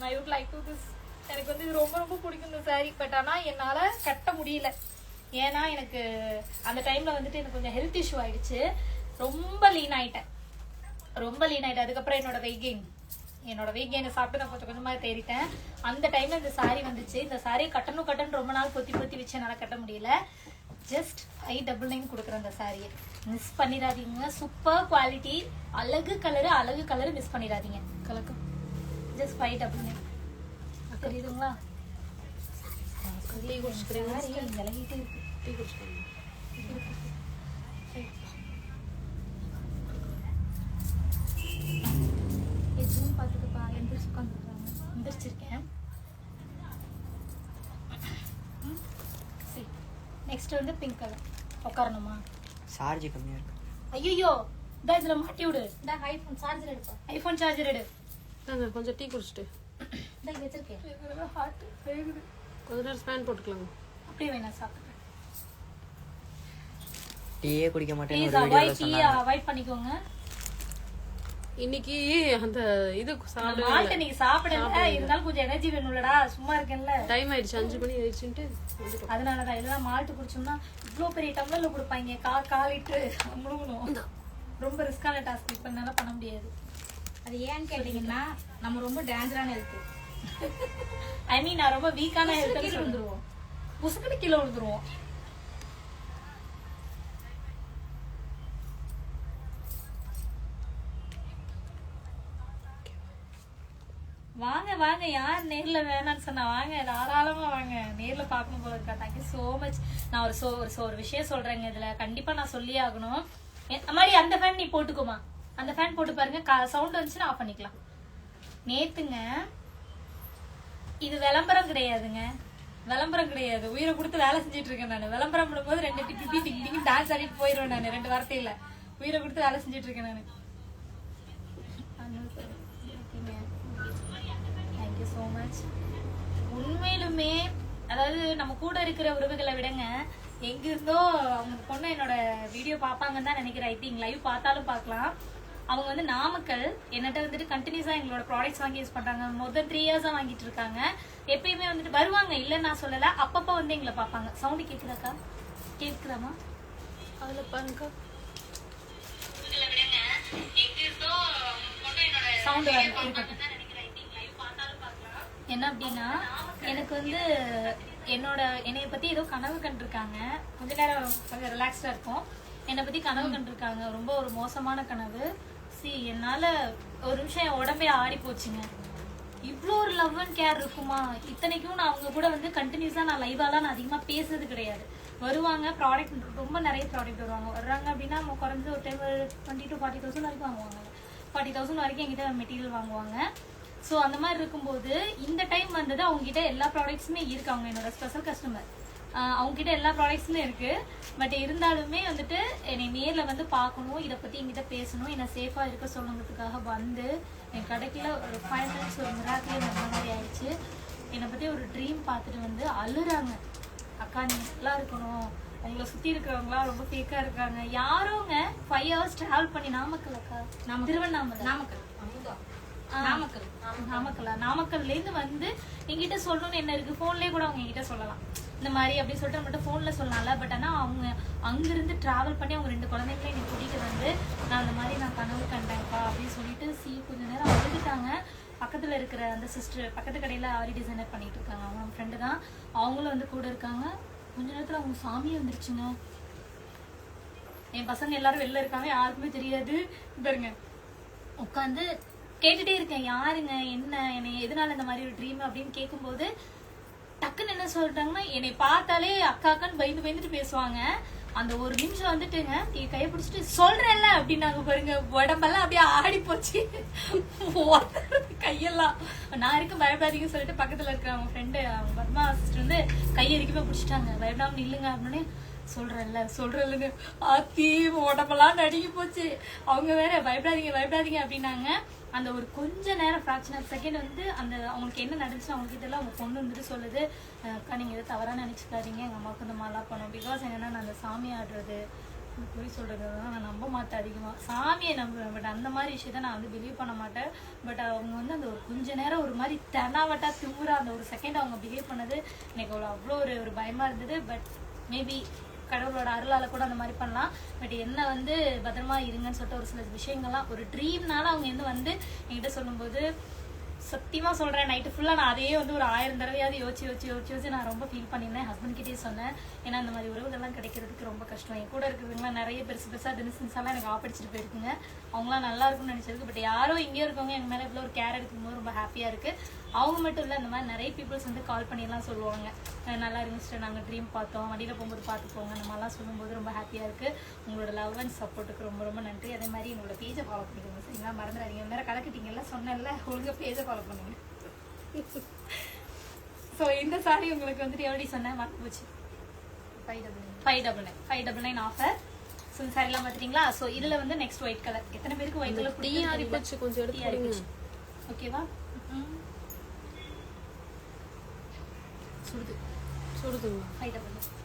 I would like to this. எனக்கு வந்து இது ரொம்ப பிடிக்கும் இந்த சாரி. பட் ஆனால் என்னால் கட்ட முடியல. ஏன்னா எனக்கு அந்த டைம்ல வந்துட்டு எனக்கு கொஞ்சம் ஹெல்த் இஷ்யூ ஆயிடுச்சு. ரொம்ப லீன் ஆயிட்டேன். அதுக்கப்புறம் என்னோட வெயிட் கெயினை சாப்பிட்டு நான் கொஞ்சமா தேறிட்டேன். அந்த டைம்ல இந்த சாரி வந்துச்சு. இந்த சாரி கட்டணும் ரொம்ப நாள் பொத்தி வச்சு என்னால் கட்ட முடியல. ஜஸ்ட் 599 கொடுக்குறேன் இந்த சாரியை. மிஸ் பண்ணிடாதீங்க. சூப்பர் குவாலிட்டி, அழகு கலரு மிஸ் பண்ணிடாதீங்க. கலக்கம். ஜஸ்ட் 599. தெரியுதுங்களா? எதுவும் பார்த்துக்கப்பா. எந்திரிச்சு உட்காந்துருக்காங்க. வச்சிருக்கேன். நெக்ஸ்ட் வந்து பிங்க் கலர். உட்காரணுமா? சார்ஜ் கம்மியா இருக்கு. ஐயோ இந்த இதுல மாட்டி விடு. இந்த ஐபோன் சார்ஜர் எடுப்பா. ஐபோன் சார்ஜர் எடு. கொஞ்சம் டீ குடிச்சிட்டு இந்த வச்சிருக்கேன். ஹார்ட் வேகுது. கொஞ்ச நேரம் ஸ்பேன் போட்டுக்கலாங்க. அப்படியே வேணா சாப்பிடுறேன். டீயே குடிக்க மாட்டேன்னு ப்ளீஸ் ஒரு வீடியோல அவாய்ட் டீ சொன்னாங்க. அவாய்ட் பண்ணிக்கோங்க. இன்னைக்கு அந்த இது சாப்பிட மால்ட்ட நீங்க சாப்பிடல, இருந்தாலும் கொஞ்சம் எனர்ஜி வேணும்லடா, சும்மா இருக்கேன்ல. டைம் ஆயிடுச்சு, 5 மணி ஆயிடுச்சுன்ட்டு அதனாலதான் இல்லைன்னா மால்ட்டு குடிச்சோம்னா இவ்வளோ பெரிய டம்ளர்ல கொடுப்பாங்க, கால் லிட்டரு முழுகணும். ரொம்ப ரிஸ்கான டாஸ்க், இப்ப என்னால பண்ண முடியாது. அது ஏன்னு கேட்டீங்கன்னா நம்ம ரொம்ப டேஞ்சரான ஹெல்த். ஐ மீன் நான் ரொம்ப வீக்கான ஹெல்த். கீழே விழுந்துருவோம். புசுக்குன்னு கீழே விழுந்துருவோம். வாங்க வாங்க, யார் நேர்ல வேணாம்னு சொன்னா வாங்க, தாராளமா வாங்க, நேர்ல பார்க்கணும் போல இருக்கா. Thank you so much. நான் ஒரு விஷயம் சொல்றேங்க, இதுல கண்டிப்பா நான் சொல்லியே ஆகணும். மாதிரி அந்த ஃபேன் நீ போட்டுக்கோமா, அந்த ஃபேன் போட்டு பாருங்க, சவுண்ட் வந்துச்சுன்னா ஆஃப் பண்ணிக்கலாம். நேத்துங்க இது விளம்பரம் கிடையாதுங்க, விளம்பரம் கிடையாது, உயிரை கொடுத்து வேலை செஞ்சுட்டு இருக்கேன் நான். விளம்பரம் பண்ணும்போது 2 டிப்பி டிங் டான்ஸ் ஆடிட்டு போயிடுவேன் நான், 2 வார்த்தையில. உயிரை கொடுத்து வேலை செஞ்சுட்டு இருக்கேன் நான். Thank you so much. உண்மையிலுமே அதாவது நம்ம கூட இருக்கிற உறவுகளை விடங்க, எங்க இருந்தோ அவங்க பொண்ணு என்னோட வீடியோ பார்ப்பாங்கன்னு தான் நினைக்கிறேன். ஐ திங்க் லைவ் பார்த்தாலும் பார்க்கலாம். அவங்க வந்து நாமக்கல் என்கிட்ட வந்துட்டு கண்டினியூஸா எங்களோட ப்ராடக்ட்ஸ் வாங்கி யூஸ் பண்றாங்க. மொத்தம் 3 இயர்ஸா வாங்கிட்டு இருக்காங்க. எப்பயுமே வந்துட்டு வருவாங்க, இல்லைன்னு நான் சொல்லல, அப்பப்ப வந்து எங்களை பார்ப்பாங்க. சவுண்டு கேக்குதாக்கா? கேக்குறாமா? அதுல பாருங்க சவுண்ட் என்ன அப்படின்னா, எனக்கு வந்து என்னைய பத்தி ஏதோ கனவு கண்டிருக்காங்க. கொஞ்ச நேரம் கொஞ்சம் ரிலாக்ஸ்டா இருக்கும். என்னை பத்தி கனவு கண்டிருக்காங்க, ரொம்ப ஒரு மோசமான கனவு. என்னால ஒரு நிமிஷம் என் உடம்பே ஆடி போச்சுங்க. இவ்வளோ ஒரு லவ் அண்ட் கேர் இருக்குமா? இத்தனைக்கும் நான் அவங்க கூட வந்து கண்டினியூஸா நான் லைவாலாம் நான் அதிகமா பேசுறது கிடையாது. வருவாங்க, ப்ராடக்ட் ரொம்ப நிறைய ப்ராடக்ட் வர்றாங்க அப்படின்னா நம்ம குறைஞ்ச ஒரு டைம் 20,000 to 40,000 வரைக்கும் வாங்குவாங்க. 40,000 வரைக்கும் என்கிட்ட மெட்டீரியல் வாங்குவாங்க. ஸோ அந்த மாதிரி இருக்கும்போது இந்த டைம் வந்தது அவங்க கிட்ட எல்லா ப்ராடக்ட்ஸுமே இருக்கு. அவங்க என்னோட ஸ்பெஷல் கஸ்டமர், அவங்க கிட்ட எல்லா ப்ராடக்ட்ஸுமே இருக்கு. பட் இருந்தாலுமே வந்துட்டு என்னை நேர்ல வந்து பார்க்கணும், இதை பத்தி என்கிட்ட பேசணும், என்னை சேஃபா இருக்க சொல்லணுங்கிறதுக்காக வந்து என் கடைக்குள்ள ஒரு 5 minutes ஒரு மிராக்கிலே வந்த மாதிரி ஆயிடுச்சு. என்னை பத்தி ஒரு ட்ரீம் பார்த்துட்டு வந்து அழுறாங்க. அக்கா நீங்க நல்லா இருக்கணும், உங்களை சுத்தி இருக்கிறவங்களா ரொம்ப ஃபேக்கா இருக்காங்க. யாரோங்க 5 hours டிராவல் பண்ணி நாமக்கல் அக்கா, திருவண்ணாமலை, நாமக்கல்ல இருந்து வந்து என்கிட்ட சொல்லணும்னு என்ன இருக்கு, போன்லயே கூட அவங்க என்கிட்ட சொல்லலாம் இந்த மாதிரி அப்படின்னு சொல்லிட்டு மட்டும் போன்ல சொல்லலாம்ல. பட் ஆனா அவங்க அங்கிருந்து டிராவல் பண்ணி அவங்க 2 குழந்தைங்களே என்னை கூட்டிட்டு வந்து நான் அந்த மாதிரி நான் கனவு கண்டேன்ப்பா அப்படின்னு சொல்லிட்டு கொஞ்ச நேரம் அழுதுட்டாங்க. பக்கத்துல இருக்கிற அந்த சிஸ்டர், பக்கத்து கடையில ஆரி டிசைனர் பண்ணிட்டு இருக்காங்க, அவங்க நம்ம ஃப்ரெண்டு தான், அவங்களும் வந்து கூட இருக்காங்க. கொஞ்ச நேரத்துல அவங்க சாமியே வந்துருச்சுங்க. என் பசங்க எல்லாரும் வெளில இருக்காங்க, யாருக்குமே தெரியாது. பாருங்க உட்காந்து கேட்டுட்டே இருக்கேன், யாருங்க என்ன என்னை எதனால இந்த மாதிரி ஒரு ட்ரீம் அப்படின்னு கேட்கும்போது டக்குன்னு என்ன சொல்லிட்டாங்கன்னா, என்னை பார்த்தாலே அக்கா அக்கான்னு பயந்துட்டு பேசுவாங்க. அந்த ஒரு நிமிஷம் வந்துட்டுங்க கையை பிடிச்சிட்டு சொல்றேன்ல அப்படின்னாங்க பாருங்க. உடம்பெல்லாம் அப்படியே ஆடி போச்சு, கையெல்லாம். நான் இருக்க பயப்படாதீங்கன்னு சொல்லிட்டு பக்கத்துல இருக்க அவங்க ஃப்ரெண்டு, அவங்க பத்மா சிஸ்டர் வந்து கையை இறுக்கிமே பிடிச்சிட்டாங்க. பயப்படாம இல்லைங்க அப்படின்னு சொல்றேன்ல ஆத்தி உடம்பெல்லாம் நடுங்கி போச்சு. அவங்க வேற பயப்படாதீங்க அப்படின்னாங்க. அந்த ஒரு கொஞ்ச நேரம் ஃபிராக்ஷன் ஆஃப் செகண்ட் வந்து அந்த அவங்களுக்கு என்ன நடந்துச்சு அவங்களுக்கு இதெல்லாம் அவங்க பொண்ணு வந்துட்டு சொல்லுது, அக்கா நீங்க எதாவது தவறா நினைச்சுக்காதீங்க, எங்க அம்மாவுக்கு இந்த மாதிரிலாம் பண்ணும். பிகாஸ் என்னன்னா நான் அந்த சாமி ஆடுறது குறி சொல்றதுதான் நான் நம்ப மாட்டேன் அதிகமா. சாமியை நம்புவேன், பட் அந்த மாதிரி விஷயத்த நான் வந்து பிலீவ் பண்ண மாட்டேன். பட் அவங்க வந்து அந்த ஒரு கொஞ்ச நேரம் ஒரு மாதிரி தெனாவட்டா திமுறா அந்த ஒரு செகண்ட் அவங்க பிஹேவ் பண்ணது எனக்கு அவ்வளோ ஒரு பயமா இருந்தது. பட் மேபி கடவுளோட அருளால கூட அந்த மாதிரி பண்ணலாம். பட் என்ன வந்து பத்திரமா இருங்கன்னு சொல்லிட்டு ஒரு சில விஷயங்கள்லாம் ஒரு ட்ரீம்னால அவங்க வந்து என்கிட்ட சொல்லும்போது சத்தியமா சொல்றேன், நைட்டு ஃபுல்லா நான் அதையே வந்து ஒரு 1000 தடவையாவது யோசிச்சு நான் ரொம்ப ஃபீல் பண்ணியிருந்தேன். ஹஸ்பண்ட் கிட்டே சொன்னேன், ஏன்னா இந்த மாதிரி உறவுகள்லாம் கிடைக்கிறதுக்கு ரொம்ப கஷ்டம். என் கூட இருக்கிறவங்களாம் நிறைய பெருசா தினசன்ஸ் எல்லாம் எனக்கு ஆப்படிச்சிட்டு போயிருக்குங்க. அவங்களாம் நல்லா இருக்கும்னு நினைச்சிருக்கு. பட் யாரோ இங்கே இருக்கவங்க எங்க மேல இவ்வளோ ஒரு கேர் எடுக்கும்போது ரொம்ப ஹாப்பியா இருக்கு. அவங்க மட்டும் இல்லை, இந்த மாதிரி நிறைய பீப்புள்ஸ் வந்து கால் பண்ணி எல்லாம் சொல்லுவாங்க, நல்லா இருந்துச்சு, நாங்கள் ட்ரீம் பார்த்தோம், வண்டியில் போகும்போது பார்த்துப்போங்க, அந்த மாதிரிலாம் சொல்லும்போது ரொம்ப ஹாப்பியாக இருக்குது. உங்களோட லவ் அண்ட் சப்போர்ட்டுக்கு ரொம்ப ரொம்ப நன்றி. அதே மாதிரி எங்களோட பேஜை ஃபாலோ பண்ணிக்கோங்க சரிங்களா, மறந்துடாதீங்க. வேறு கலக்கிட்டீங்கல்ல சொன்னேன்ல, ஒழுங்காக பேஜை ஃபாலோ பண்ணுங்க. சோ இந்த சாரி உங்களுக்கு வந்துட்டு எப்படி சொன்னேன் மறந்து போச்சு. 599 ஆஃபர். ஸோ இந்த சாரிலாம் பார்த்துட்டீங்களா? ஸோ இதில் வந்து நெக்ஸ்ட் ஒயிட் கலர். எத்தனை பேருக்கு ஒயிட் கலர் டீ ஆறி போச்சு, கொஞ்சம் எடுத்து ஓகேவா? சுடுதுங்க. 599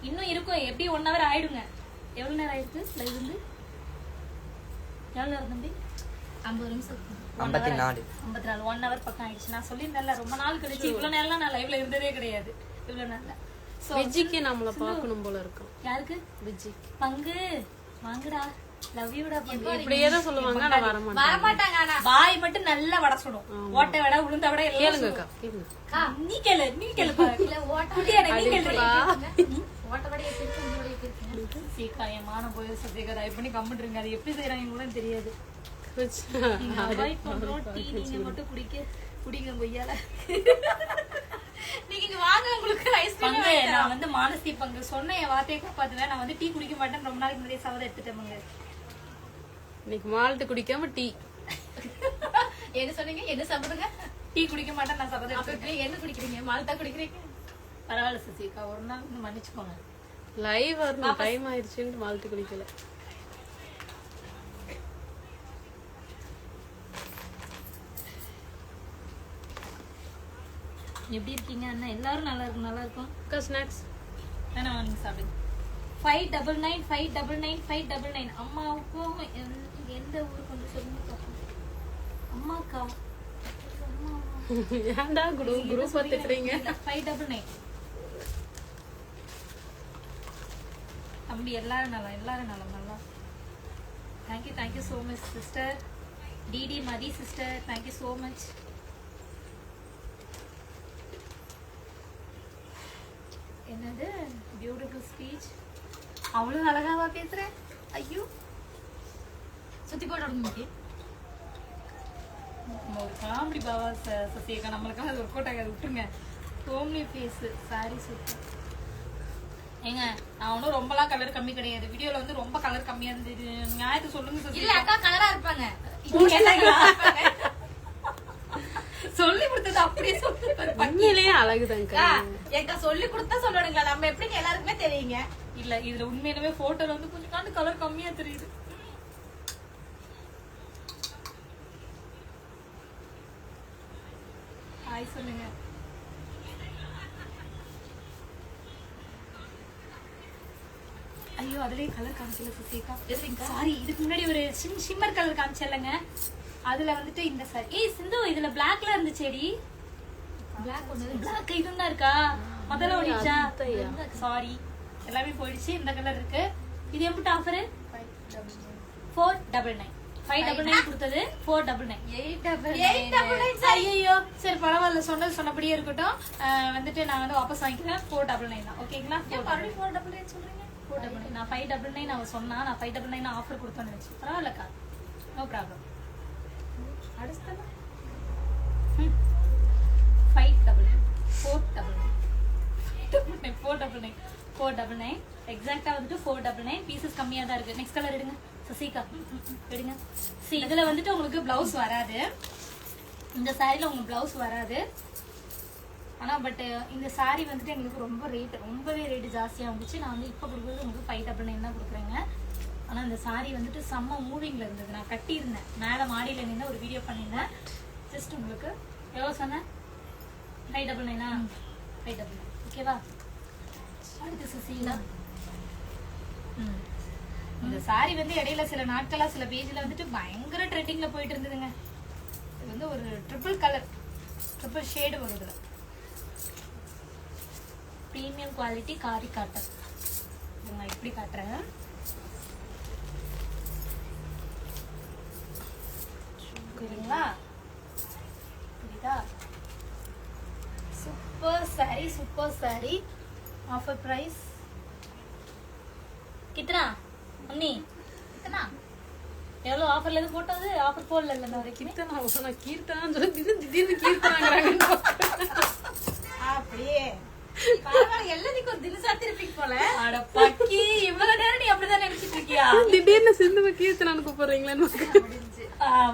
இன்னும் இருக்கும். எப்படி 1 hour ஆயிடுங்க. எவ்வளவு நேரம் ஆயிடுச்சு லைவ் வந்து? எவ்வளவு நேரம் தம்பி? 50 நிமிஷம் 54 1 hour பக்கம் ஆயிடுச்சு. நான் சொல்லியிருந்தேன்ல ரொம்ப நாள் கழிச்சு இவ்வளவு நேரம்லாம் நான் லைவ்ல இருந்ததே கிடையாது. இவ்வளவு நாள்ல விஜிக்கு நம்மள பார்க்கணும் போல இருக்கும். யாருக்கு? விஜிக்கு. பங்கு வாங்குடா, லவ் யூடா பங்கு. இப்படியே தான் சொல்லுவாங்க, ஆனா வர வரமாட்டாங்க. ஆனா வாய் மட்டும் நல்லா வடை சுடும். ஓட்டை வடை, உளுந்த வடை எல்லாம் கேளுங்கக்கா, கேளுங்க. நீ கேளு இல்ல குட்டியாடா, நீ கேளு. ஓட்டவடைய பிரிச்சு மூடைய பிரிச்சு சீக்கா என் மானம் போய் சத்தியக்கா தயவு பண்ணி கம்மிட்டுருங்க. அது எப்படி செய்யறாங்க கூட தெரியாது. நீங்க அவாய்ட் பண்றோம். டீ நீங்க மட்டும் குடிங்க கொய்யால. நீங்க இங்க வாங்க, உங்களுக்கு ஐஸ்கிரீம் பங்கு. நான் வந்து மானசி பங்கு சொன்ன என் வார்த்தையை காப்பாத்துவேன். நான் வந்து டீ குடிக்க மாட்டேன். ரொம்ப நாளைக்கு முன்னாடியே சவதை எடுத்துட்டேன் பங்கு. இன்னைக்கு மால்ட் குடிக்காம டீ. என்ன சொன்னீங்க? என்ன சாப்பிடுங்க? டீ குடிக்க மாட்டேன் நான் சவதை. அப்ப என்ன குடிக்கிறீங்க? மால்டா குடிக்கிறீங்க? பரவாயில்ல சசிகா, ஒரு நாள் வந்து மன்னிச்சுக்கோங்க. லைவ் வரணும், டைம் ஆயிடுச்சுன்னு மால்ட் குடிக்கல. எப்படி இருக்கீங்க அண்ணா? எல்லாரும் நல்லா இருக்கும். நல்லா இருக்கும். ஸ்நாக்ஸ் வேணா வாங்க சாப்பிடுங்க. 599 599 599. அம்மாவுக்கும் எந்த ஊருக்கு வந்து சொல்லுங்க. அம்மாக்கா ஏன்டா குரூப் பார்த்துக்கிறீங்க? 599. தம்பி எல்லாரும் நல்லா. Thank you so much sister. DD Mathi sister, thank you so much. என்னது பியூட்டிஃபுல் ஸ்பீச். அவ்வளவு அழகாவா பேசுறேன்? ஐயோ, சுத்தி போட்டு விடுங்க. ஒரு காமெடி பாவா சசியக்கா, நம்மளுக்காக அது ஒர்க் அவுட் ஆகாது, விட்டுருங்க. Homely face sari super. ஏங்க நான் ஒன்றும் ரொம்பலாம் கலர் கம்மி கிடையாது. வீடியோல வந்து ரொம்ப கலர் கம்மியா இருந்தது. நியாயத்தை சொல்லுங்க சசி. இல்ல அக்கா கலரா இருப்பாங்க. சொல்லி கொடுத்தது அப்படியே சொல்லுங்க. உண்மையிலேயே அழகுதாங்க. எங்க சொல்லி கொடுத்தா சொல்லுங்க. நம்ம எப்படிங்க எல்லாருக்குமே தெரியுங்க. இல்ல இதுல உண்மையிலுமே போட்டோல வந்து கொஞ்சம் கலர் கம்மியா தெரியுது. ஹாய் சொல்லுங்க. ஐயோ அதுலயே கலர் காமிச்சல சசிகா. சாரி, இதுக்கு முன்னாடி ஒரு ஷிம்மர் கலர் காமிச்சலங்க. அதுல வந்துட்டு இந்த சாரி. ஏய் சிந்து, இதுல பிளாக்ல இருந்துச்சேடி. பிளாக் ஒண்ணு பிளாக் இதுன்னா இருக்கா? முதல்ல ஓடிச்சா? சாரி, எல்லாமே போயிடுச்சு. இந்த கலர் இருக்கு. இது எப்படி ஆஃபர்? 499. 599 கொடுத்தது 499. 899. ஐயோ சரி பரவாயில்ல, சொன்னபடியே இருக்கட்டும். வந்துட்டு நான் வந்து வாபஸ் வாங்கிக்கிறேன். 499 தான். ஓகேங்களா? 499 சொல்றீங்க. 499. நான் 599 அவ சொன்னா, நான் 599 ஆஃபர் கொடுத்தேன்னு நினைச்சு. பரவாயில்லக்கா, நோ ப்ராப்ளம். அடுத்த 599 499 எக்ஸாக்டா வந்துட்டு 499. பீசஸ் கம்மியா தான் இருக்கு. நெக்ஸ்ட் கலர் எடுங்க சசிகா, எடுங்க. See இதுல வந்துட்டு உங்களுக்கு பிளவுஸ் வராது. இந்த சாரில உங்களுக்கு பிளவுஸ் வராது. ஆனா பட் இந்த சாரி வந்துட்டு எங்களுக்கு ரொம்பவே ரேட் ஜாஸ்தியா வந்துச்சு. நான் வந்து இப்ப கொடுக்குறது உங்களுக்கு 599 தான் கொடுக்குறேங்க. ஆனா இந்த சாரி வந்துட்டு செம்ம மூவிங்ல இருந்தது. நான் கட்டியிருந்தேன், மேல மாடியில நின்று ஒரு வீடியோ பண்ணியிருந்தேன். ஜஸ்ட் உங்களுக்கு எவ்வளவு சொன்னேன்? 599. 599 ஓகேவா? அடுத்து சுசீலா. இந்த சாரி வந்து இடையில சில நாட்களா சில பேஜ்ல வந்துட்டு பயங்கர ட்ரெண்டிங்ல போயிட்டு இருந்ததுங்க. இது வந்து ஒரு ட்ரிபிள் ஷேடு வருது. பிரீமியம் குவாலிட்டி காரி காட்டன். நான் இப்படி காட்டுறேன். புரியுதுங்களா? புரியுதா? Super sorry. ஆஃபர் பிரைஸ் கித்தனா அண்ணி? எத்தனா? எவ்வளவு ஆஃபர்ல இருந்து போட்டது? ஆஃபர் போடல இல்ல வரைக்கும். கீர்த்தனான்னு சொல்லி திடீர்னு கீர்த்தனாங்கிறாங்க. அப்படியே பரவாயில்ல, எல்லாத்துக்கும் ஒரு தினசா திருப்பிக்கு போல. அட பக்கி, இவ்வளவு நேரம் நீ அப்படிதான் நினைச்சிட்டு இருக்கியா? திடீர்னு சிந்துவ கீர்த்தனான்னு கூப்பிடுறீங்களேன்னு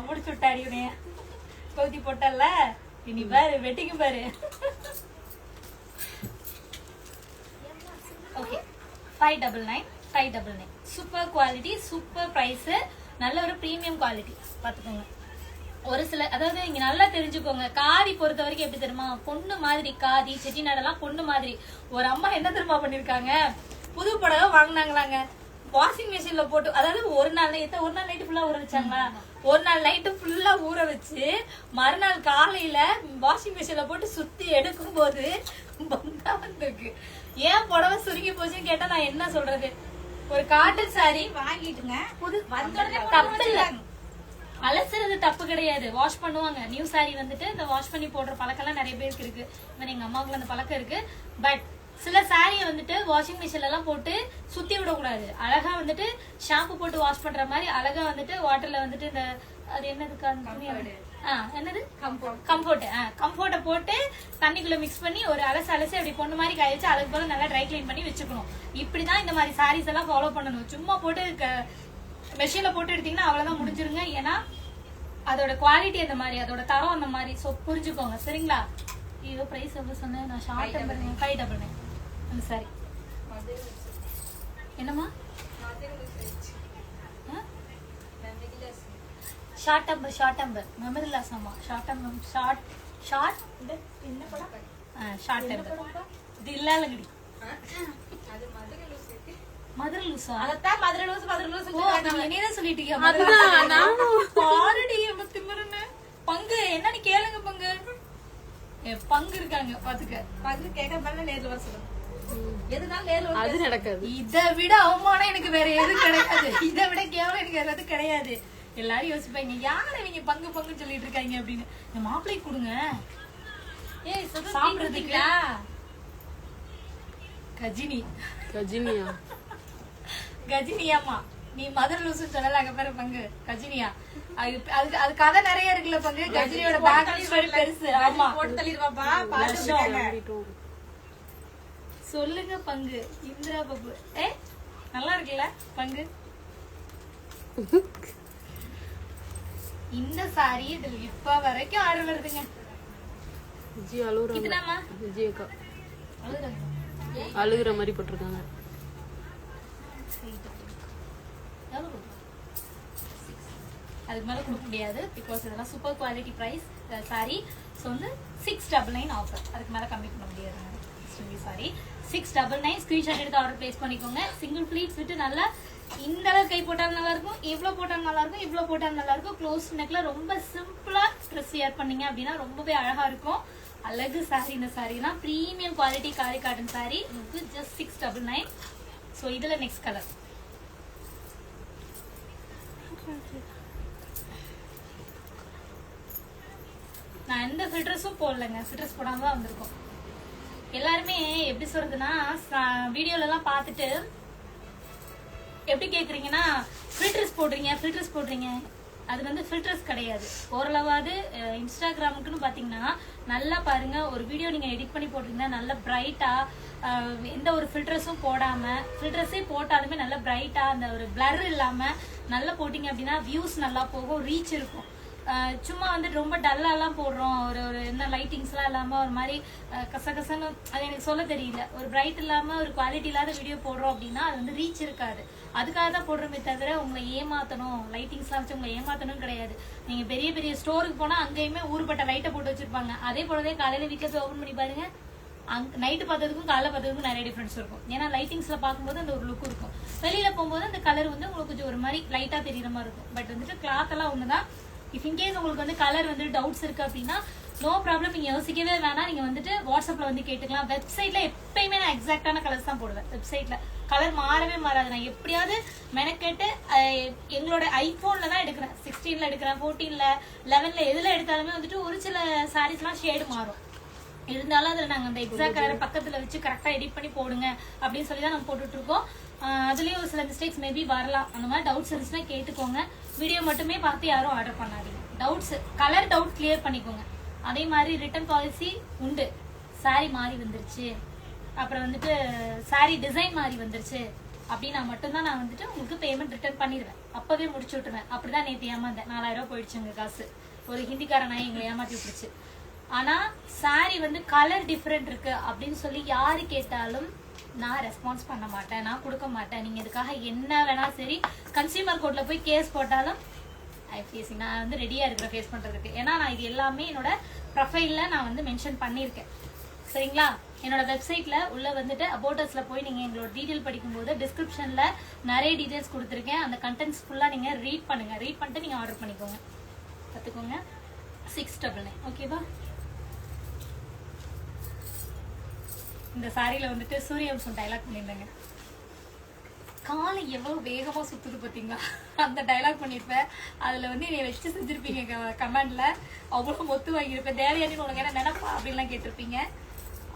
முடிச்சு விட்டாடி உனைய. கவுத்தி போட்டல. இனி பாரு வெட்டிக்கு பாரு. Okay 599 super quality, super price, நல்ல ஒரு பிரீமியம் குவாலிட்டி பாத்துக்கோங்க. ஒரு சில அதாவது இங்க நல்லா தெரிஞ்சுக்கோங்க, காதி பொறுத்த வரைக்கும் எப்படி தெரியுமா, பொண்ணு மாதிரி காதி செட்டிநாடெல்லாம் பொண்ணு மாதிரி. ஒரு அம்மா என்ன தெரியுமா பண்ணிருக்காங்க, புது புடவை வாங்கினாங்களாங்க, வாஷிங் மிஷின்ல போட்டு, அதாவது ஒரு நாள் நைட்டு ஃபுல்லா ஊற வச்சாங்களா, ஒரு நாள் நைட்டு ஃபுல்லா ஊற வச்சு மறுநாள் காலையில வாஷிங் மிஷின்ல போட்டு சுத்தி எடுக்கும் போது பங்கா வந்திருக்கு. ஏன் புடவை சுருங்கி போச்சுன்னு கேட்டா நான் என்ன சொல்றது. ஒரு காட்டன் சாரி வாங்கிட்டுங்க புது தப்பு இல்ல, அலசுறது தப்பு கிடையாது, வாஷ் பண்ணுவாங்க. நியூ சாரி வந்துட்டு இந்த வாஷ் பண்ணி போடுற பழக்கம் நிறைய பேருக்கு இருக்கு, எங்க அம்மாவுக்கு அந்த பழக்கம் இருக்கு. பட் சில சாரிய வந்துட்டு வாஷிங் மிஷின்ல எல்லாம் போட்டு சுத்தி விடக்கூடாது. அழகா வந்துட்டு ஷாம்பு போட்டு வாஷ் பண்ற மாதிரி அழகா வந்துட்டு வாட்டர்ல வந்துட்டு இந்த அது என்னதுக்கு என்னது கம்ஃபோர்ட்டை போட்டு தண்ணிக்குள்ள மிக்ஸ் பண்ணி ஒரு அலசி அப்படி பொண்ணு மாதிரி காய வச்சு அதுக்கு போல நல்லா ட்ரை கிளீன் பண்ணி வச்சுக்கணும். இப்படிதான் இந்த மாதிரி சாரீஸ் எல்லாம் ஃபாலோ பண்ணணும். சும்மா போட்டு மெஷின்ல போட்டு எடுத்தீங்கன்னா அவ்வளவுதான் முடிஞ்சிருங்க. ஏன்னா அதோட குவாலிட்டி அந்த மாதிரி, அதோட தரம் அந்த மாதிரி. சோ புரிஞ்சுக்கோங்க சரிங்களா. இதோ பிரைஸ் எவ்வளவு சொன்னேன் நான், ஷார்ட் 599 அந்த சாரி. என்னமா ஷார்ட் டம்பர் மெமரி லாஸ். ஆமா ஷார்ட் என்ன படம், ஷார்ட் டம்பர். இது இல்லங்கடி மதுரை லூசா, அதத்தான் மதுரை லூஸ் என்னையே சொல்லிட்டீங்க. பாருடி திமிருன்னு பங்கு என்னன்னு கேளுங்க. பங்கு இருக்காங்க பாத்துக்க, பங்கு கேட்க மாதிரி நேர்ல வர சொல்லுங்க. எதுனாலும் நேர்ல அது நடக்காது. இதை விட அவமானம் எனக்கு வேற எதுவும் கிடையாது, இதை விட கேவலம் எனக்கு வேற எதுவும் கிடையாது. எல்லாரும் யோசிப்பாங்க யாரை இவங்க பங்கு சொல்லிட்டு இருக்காங்க அப்படின்னு. இந்த மாப்பிள்ளை கொடுங்க சாப்பிடுறதுக்கு. கஜினியாமா நீ மதுரை லூசு சொல்லல, அங்க பேரு பங்கு கஜினியா. அது கதை நிறைய இருக்குல்ல பங்கு. கஜினியோட பேக் பெருசு. ஆமா போட்டு தள்ளிடுவாப்பா. சொல்லுங்க பங்கு. இந்திரா பாபு நல்லா இருக்குல்ல பங்கு. இந்த சாரி இதுல இப்ப வரைக்கும் ஆர்டர் வருதுங்க. அழுகுற மாதிரி போட்டிருக்காங்க. அதுக்கு மேல கொடுக்க முடியாது, பிகாஸ் இதெல்லாம் super quality price sari. So வந்து 699 ஆஃபர், அதுக்கு மேல கம்மி பண்ண முடியாது. சாரி 699 ஸ்கிரீன்ஷாட் எடுத்து ஆர்டர் பிளேஸ் பண்ணிக்கோங்க. சிங்கிள் ப்ளீட்ஸ் விட்டு நல்லா இந்த அளவு கை போட்டாலும் நல்லா இருக்கும், இவ்வளவு போட்டாலும் நல்லா இருக்கும், இவ்வளவு போட்டாலும் நல்லா இருக்கும். க்ளோஸ் நெக்ல ரொம்ப சிம்பிளா ட்ரெஸ் வியர் பண்ணீங்க அப்படின்னா ரொம்பவே அழகா இருக்கும். அழகு சாரி. இந்த சாரினா பிரீமியம் குவாலிட்டி காரி காட்டன் சாரி, ஜஸ்ட் 699. ஸோ இதுல நெக்ஸ்ட் கலர் நான் எந்த ஃபில்டர்ஸும் போடலைங்க, ஃபில்டர்ஸ் போடாம தான் வந்திருக்கோம். எல்லாருமே எப்படி சொல்றதுன்னா வீடியோல எல்லாம் பார்த்துட்டு எப்படி கேக்குறீங்கன்னா ஃபில்டர்ஸ் போடுறீங்க. அது வந்து ஃபில்டர்ஸ் கிடையாது. ஓரளவாவது இன்ஸ்டாகிராமுக்குன்னு பாத்தீங்கன்னா நல்லா பாருங்க, ஒரு வீடியோ நீங்க எடிட் பண்ணி போட்டீங்கன்னா நல்லா பிரைட்டா, எந்த ஒரு ஃபில்டர்ஸும் போடாம, ஃபில்டர்ஸே போட்டாலுமே நல்லா பிரைட்டா, அந்த ஒரு பிளர் இல்லாம நல்லா போட்டீங்க அப்படின்னா வியூஸ் நல்லா போகும், ரீச் இருக்கும். சும்மா வந்துட்டு ரொம்ப டல்லாலாம் போடுறோம், ஒரு என்ன லைட்டிங்ஸ்லாம் இல்லாம ஒரு மாதிரி கசகசன்னு, அது எனக்கு சொல்ல தெரியல, ஒரு பிரைட் இல்லாம ஒரு குவாலிட்டி இல்லாத வீடியோ போடுறோம் அப்படின்னா அது வந்து ரீச் இருக்காது. அதுக்காக தான் போடுறோமே தவிர உங்களை ஏமாத்தணும், லைட்டிங்ஸ்லாம் வச்சு உங்களை ஏமாத்தணும் கிடையாது. நீங்க பெரிய பெரிய ஸ்டோருக்கு போனா அங்கேயுமே ஊருப்பட்ட லைட்டை போட்டு வச்சிருப்பாங்க. அதே போலவே காலையில வீட்டுல போய் ஓபன் பண்ணி பாருங்க, நைட்டு பார்த்ததுக்கும் காலைல பார்த்ததுக்கும் நிறைய டிஃபரன்ஸ் இருக்கும். ஏன்னா லைட்டிங்ஸ்ல பார்க்கும்போது அந்த ஒரு லுக் இருக்கும், வெளியில போகும்போது அந்த கலர் வந்து உங்களுக்கு கொஞ்சம் ஒரு மாதிரி லைட்டா தெரியற மாதிரி இருக்கும். பட் வந்துட்டு கிளாத் எல்லாம் ஒண்ணுதான். இஃப் இன்கேஸ் உங்களுக்கு வந்து கலர் வந்து டவுட்ஸ் இருக்கு அப்படின்னா நோ ப்ராப்ளம், நீங்க யோசிக்கவே வேணாம். நீங்க வந்துட்டு வாட்ஸ்அப்ல வந்து கேட்டுக்கலாம். வெப்சைட்ல எப்பயுமே நான் எக்ஸாக்டான கலர்ஸ் தான் போடுவேன். வெப்சைட்ல கலர் மாறவே மாறாது. நான் எப்படியாவது மெனக்கேட்டு எங்களோட ஐபோன்ல தான் எடுக்கிறேன், 16ல எடுக்கிறேன், 14ல 11ல எதுல எடுத்தாலுமே வந்துட்டு ஒரு சில சாரீஸ்லாம் ஷேடு மாறும். இருந்தாலும் அதுல நாங்க அந்த எக்ஸாக்ட் கலரை பக்கத்துல வச்சு கரெக்டா எடிட் பண்ணி போடுங்க அப்படின்னு சொல்லி தான் நம்ம போட்டுட்டு இருக்கோம். அதுலயும் ஒரு சில மிஸ்டேக்ஸ் மேபி வரலாம். அந்த மாதிரி டவுட்ஸ் இருந்துச்சுன்னா கேட்டுக்கோங்க. வீடியோ மட்டுமே பார்த்து யாரும் ஆர்டர் பண்ணாதீங்க. டவுட்ஸ் கலர் டவுட் கிளியர் பண்ணிக்கோங்க. அதே மாதிரி ரிட்டர்ன் பாலிசி உண்டு. சாரி மாறி வந்துருச்சு, அப்புறம் வந்துட்டு சாரி டிசைன் மாறி வந்துருச்சு அப்படின்னா மட்டும்தான் நான் வந்துட்டு உங்களுக்கு பேமெண்ட் ரிட்டர்ன் பண்ணிடுவேன், அப்பவே முடிச்சு விட்டுருவேன். அப்படிதான் நேற்று ஏமாந்தேன், 4000 ரூபாய் போயிடுச்சுங்க காசு. ஒரு ஹிந்திக்கார நாய் எங்களை ஏமாத்தி விட்டுருச்சு. ஆனா saree வந்து கலர் டிஃப்ரெண்ட் இருக்கு அப்படின்னு சொல்லி யாரு கேட்டாலும் நான் ரெஸ்பான்ஸ் பண்ண மாட்டேன், நான் கொடுக்க மாட்டேன். நீங்க இதுக்காக என்ன வேணா சரி கன்சியூமர் கோர்ட்ல போய் கேஸ் போட்டாலும் நான் வந்து ரெடியா இருக்கிறேன் ஃபேஸ் பண்றதுக்கு. ஏன்னா நான் இது எல்லாமே என்னோட ப்ரொஃபைல்ல நான் வந்து மென்ஷன் பண்ணியிருக்கேன். சரிங்களா? என்னோட வெப்சைட்ல உள்ள வந்துட்டு அபோட்டஸ்ல போய் நீங்க எங்களோட டீடைல் படிக்கும்போது டிஸ்கிரிப்ஷன்ல நிறைய டீடைல்ஸ் கொடுத்துருக்கேன். அந்த கண்டென்ட்ஸ் ஃபுல்லா நீங்க ரீட் பண்ணுங்க. ரீட் பண்ணிட்டு நீங்க ஆர்டர் பண்ணிக்கோங்க, கத்துக்கோங்க. 699 ஓகேவா? இந்த சாரியில வந்துட்டு சூரியவம்சம் டைலாக் பண்ணியிருந்தேங்க. காலை எவ்வளவு வேகமா சுத்துது பாத்தீங்களா, அந்த டைலாக் பண்ணிருப்பேன். அதுல வந்து என்னை வச்சு செஞ்சிருப்பீங்க கமெண்ட்ல. அவ்வளவு மொத்து வாங்கியிருப்பேன். தேவயானி உனக்கு என்ன நினைப்பா அப்படின்லாம் கேட்டிருப்பீங்க.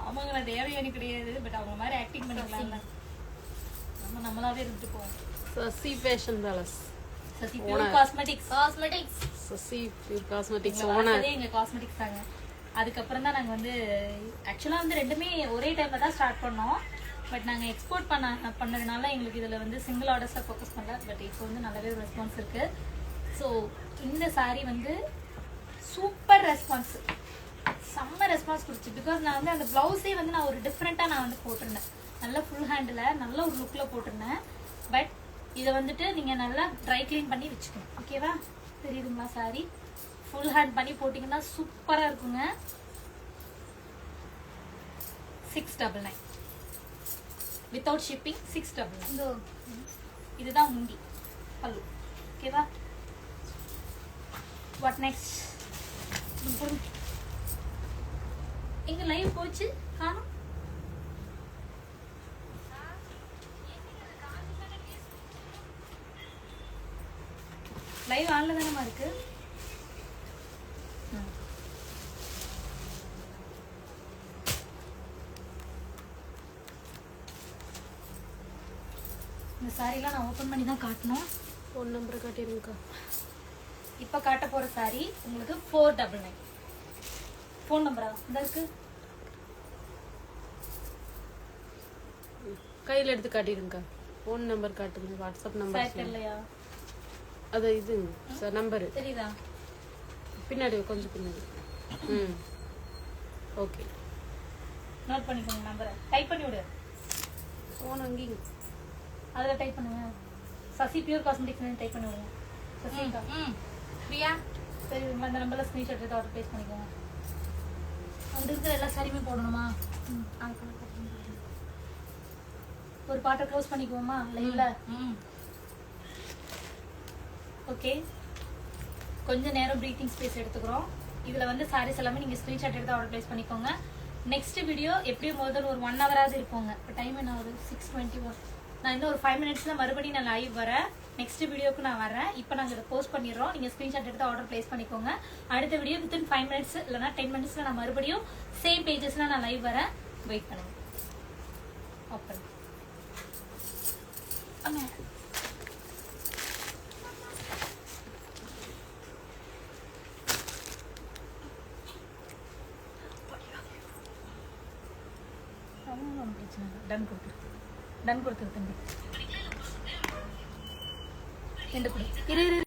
அவங்க நான் தேவயானி கிடையாது, பட் அவங்க மாதிரி ஆக்டிங் பண்ணிக்கலாம். நம்ம நம்மளாவே இருந்துட்டு போவோம். Sasi fashion palace, Sasi pure cosmetics, Sasi pure cosmetics owner எங்க காஸ்மெட்டிக்ஸ் தாங்க. அதுக்கப்புறம் தான் நாங்க வந்து ஆக்சுவலா வந்து ரெண்டுமே ஒரே டைம்ல தான் ஸ்டார்ட் பண்ணோம். பட் நாங்க எக்ஸ்போர்ட் பண்ணதுனால எங்களுக்கு இதுல வந்து சிங்கிள் ஆர்டர்ஸா ஃபோக்கஸ் பண்ணல. பட் இப்போ வந்து நல்லாவே ரெஸ்பான்ஸ் இருக்கு. ஸோ இந்த சாரி வந்து சூப்பர் ரெஸ்பான்ஸ், செம்ம ரெஸ்பான்ஸ் கொடுச்சு. பிகாஸ் நான் வந்து அந்த பிளவுஸே வந்து நான் ஒரு டிஃப்ரெண்டா நான் வந்து போட்டிருந்தேன். நல்ல ஃபுல் ஹேண்டில் நல்ல ஒரு லுக்ல போட்டிருந்தேன். பட் இதை வந்துட்டு நீங்க நல்லா ட்ரை கிளீன் பண்ணி வச்சுக்கணும். ஓகேவா? தெரியுதுங்களா? சாரி ஃபுல் ஹேண்ட் பண்ணி போட்டீங்கன்னா சூப்பரா இருக்குங்க. 699 வித்தவுட் ஷிப்பிங். 699 இதுதான் முந்தி பல்லு. ஓகேவா? What next? எங்க லைவ் போச்சு காணோம். லைவ் ஆன்ல தானமா இருக்கு. இந்த சாரிலாம் நான் ஓபன் பண்ணி தான் காட்டணும். ஃபோன் நம்பர் காட்டிருங்கக்கா. இப்ப காட்ட போற சாரி உங்களுக்கு 499. ஃபோன் நம்பரா இந்த இருக்கு, கையில எடுத்து காட்டிருங்கக்கா. ஃபோன் நம்பர் காட்டுங்க, வாட்ஸ்அப் நம்பர் இல்லையா? அது இது சார் நம்பர் தெரியுதா? பின்னாடி கொஞ்சம் பின்னாடி. ஓகே, நோட் பண்ணிக்கோங்க. நம்பரை டைப் பண்ணி விடு. ஃபோன் அங்கேயும் அதுல டைப் பண்ணுங்க. சசி பியூர் காஸ்மெட்டிக்ஸ் டைப் பண்ணி விடுங்க. சசிகா பிரியா தெரியுங்களா? அந்த நம்பர்ல ஸ்கிரீன்ஷாட் எடுத்து ஆர்டர் பிளேஸ் பண்ணிக்கோங்க. அங்க இருக்கிற எல்லா சாரியுமே போடணுமா? ஒரு பாட்டை க்ளோஸ் பண்ணிக்குவோமா லைவ்ல? ஓகே, கொஞ்ச நேரம் ப்ரீத்திங் ஸ்பேஸ் எடுத்துக்கிறோம். இதுல வந்து சாரீஸ் எல்லாமே நீங்க ஸ்கிரீன்ஷாட் எடுத்து ஆர்டர் பிளேஸ் பண்ணிக்கோங்க. நெக்ஸ்ட் வீடியோ எப்படியும் முதல்ல ஒரு 1 ஹவராவது இருப்போங்க. இப்போ டைம் என்ன ஆகுது? 6:21. நான் இன்னும் ஒரு 5 மினிட்ஸ்ல மறுபடியும் நான் லைவ் வரேன். நெக்ஸ்ட் வீடியோக்கு நான் வரேன். இப்போ நாங்கள் இதை போஸ்ட் பண்ணிடுறோம். நீங்க ஸ்கிரீன்ஷாட் எடுத்து ஆர்டர் பிளேஸ் பண்ணிக்கோங்க. அடுத்த வீடியோ வித்தின் 5 மினிட்ஸ் இல்லைனா 10 மினிட்ஸ்ல நான் மறுபடியும் சேம் பேஜஸ்ல நான் லைவ் வரேன். வெயிட் பண்ணுங்க. ஓப்பன் டன் கொடுத்துரு தம்பி. இரு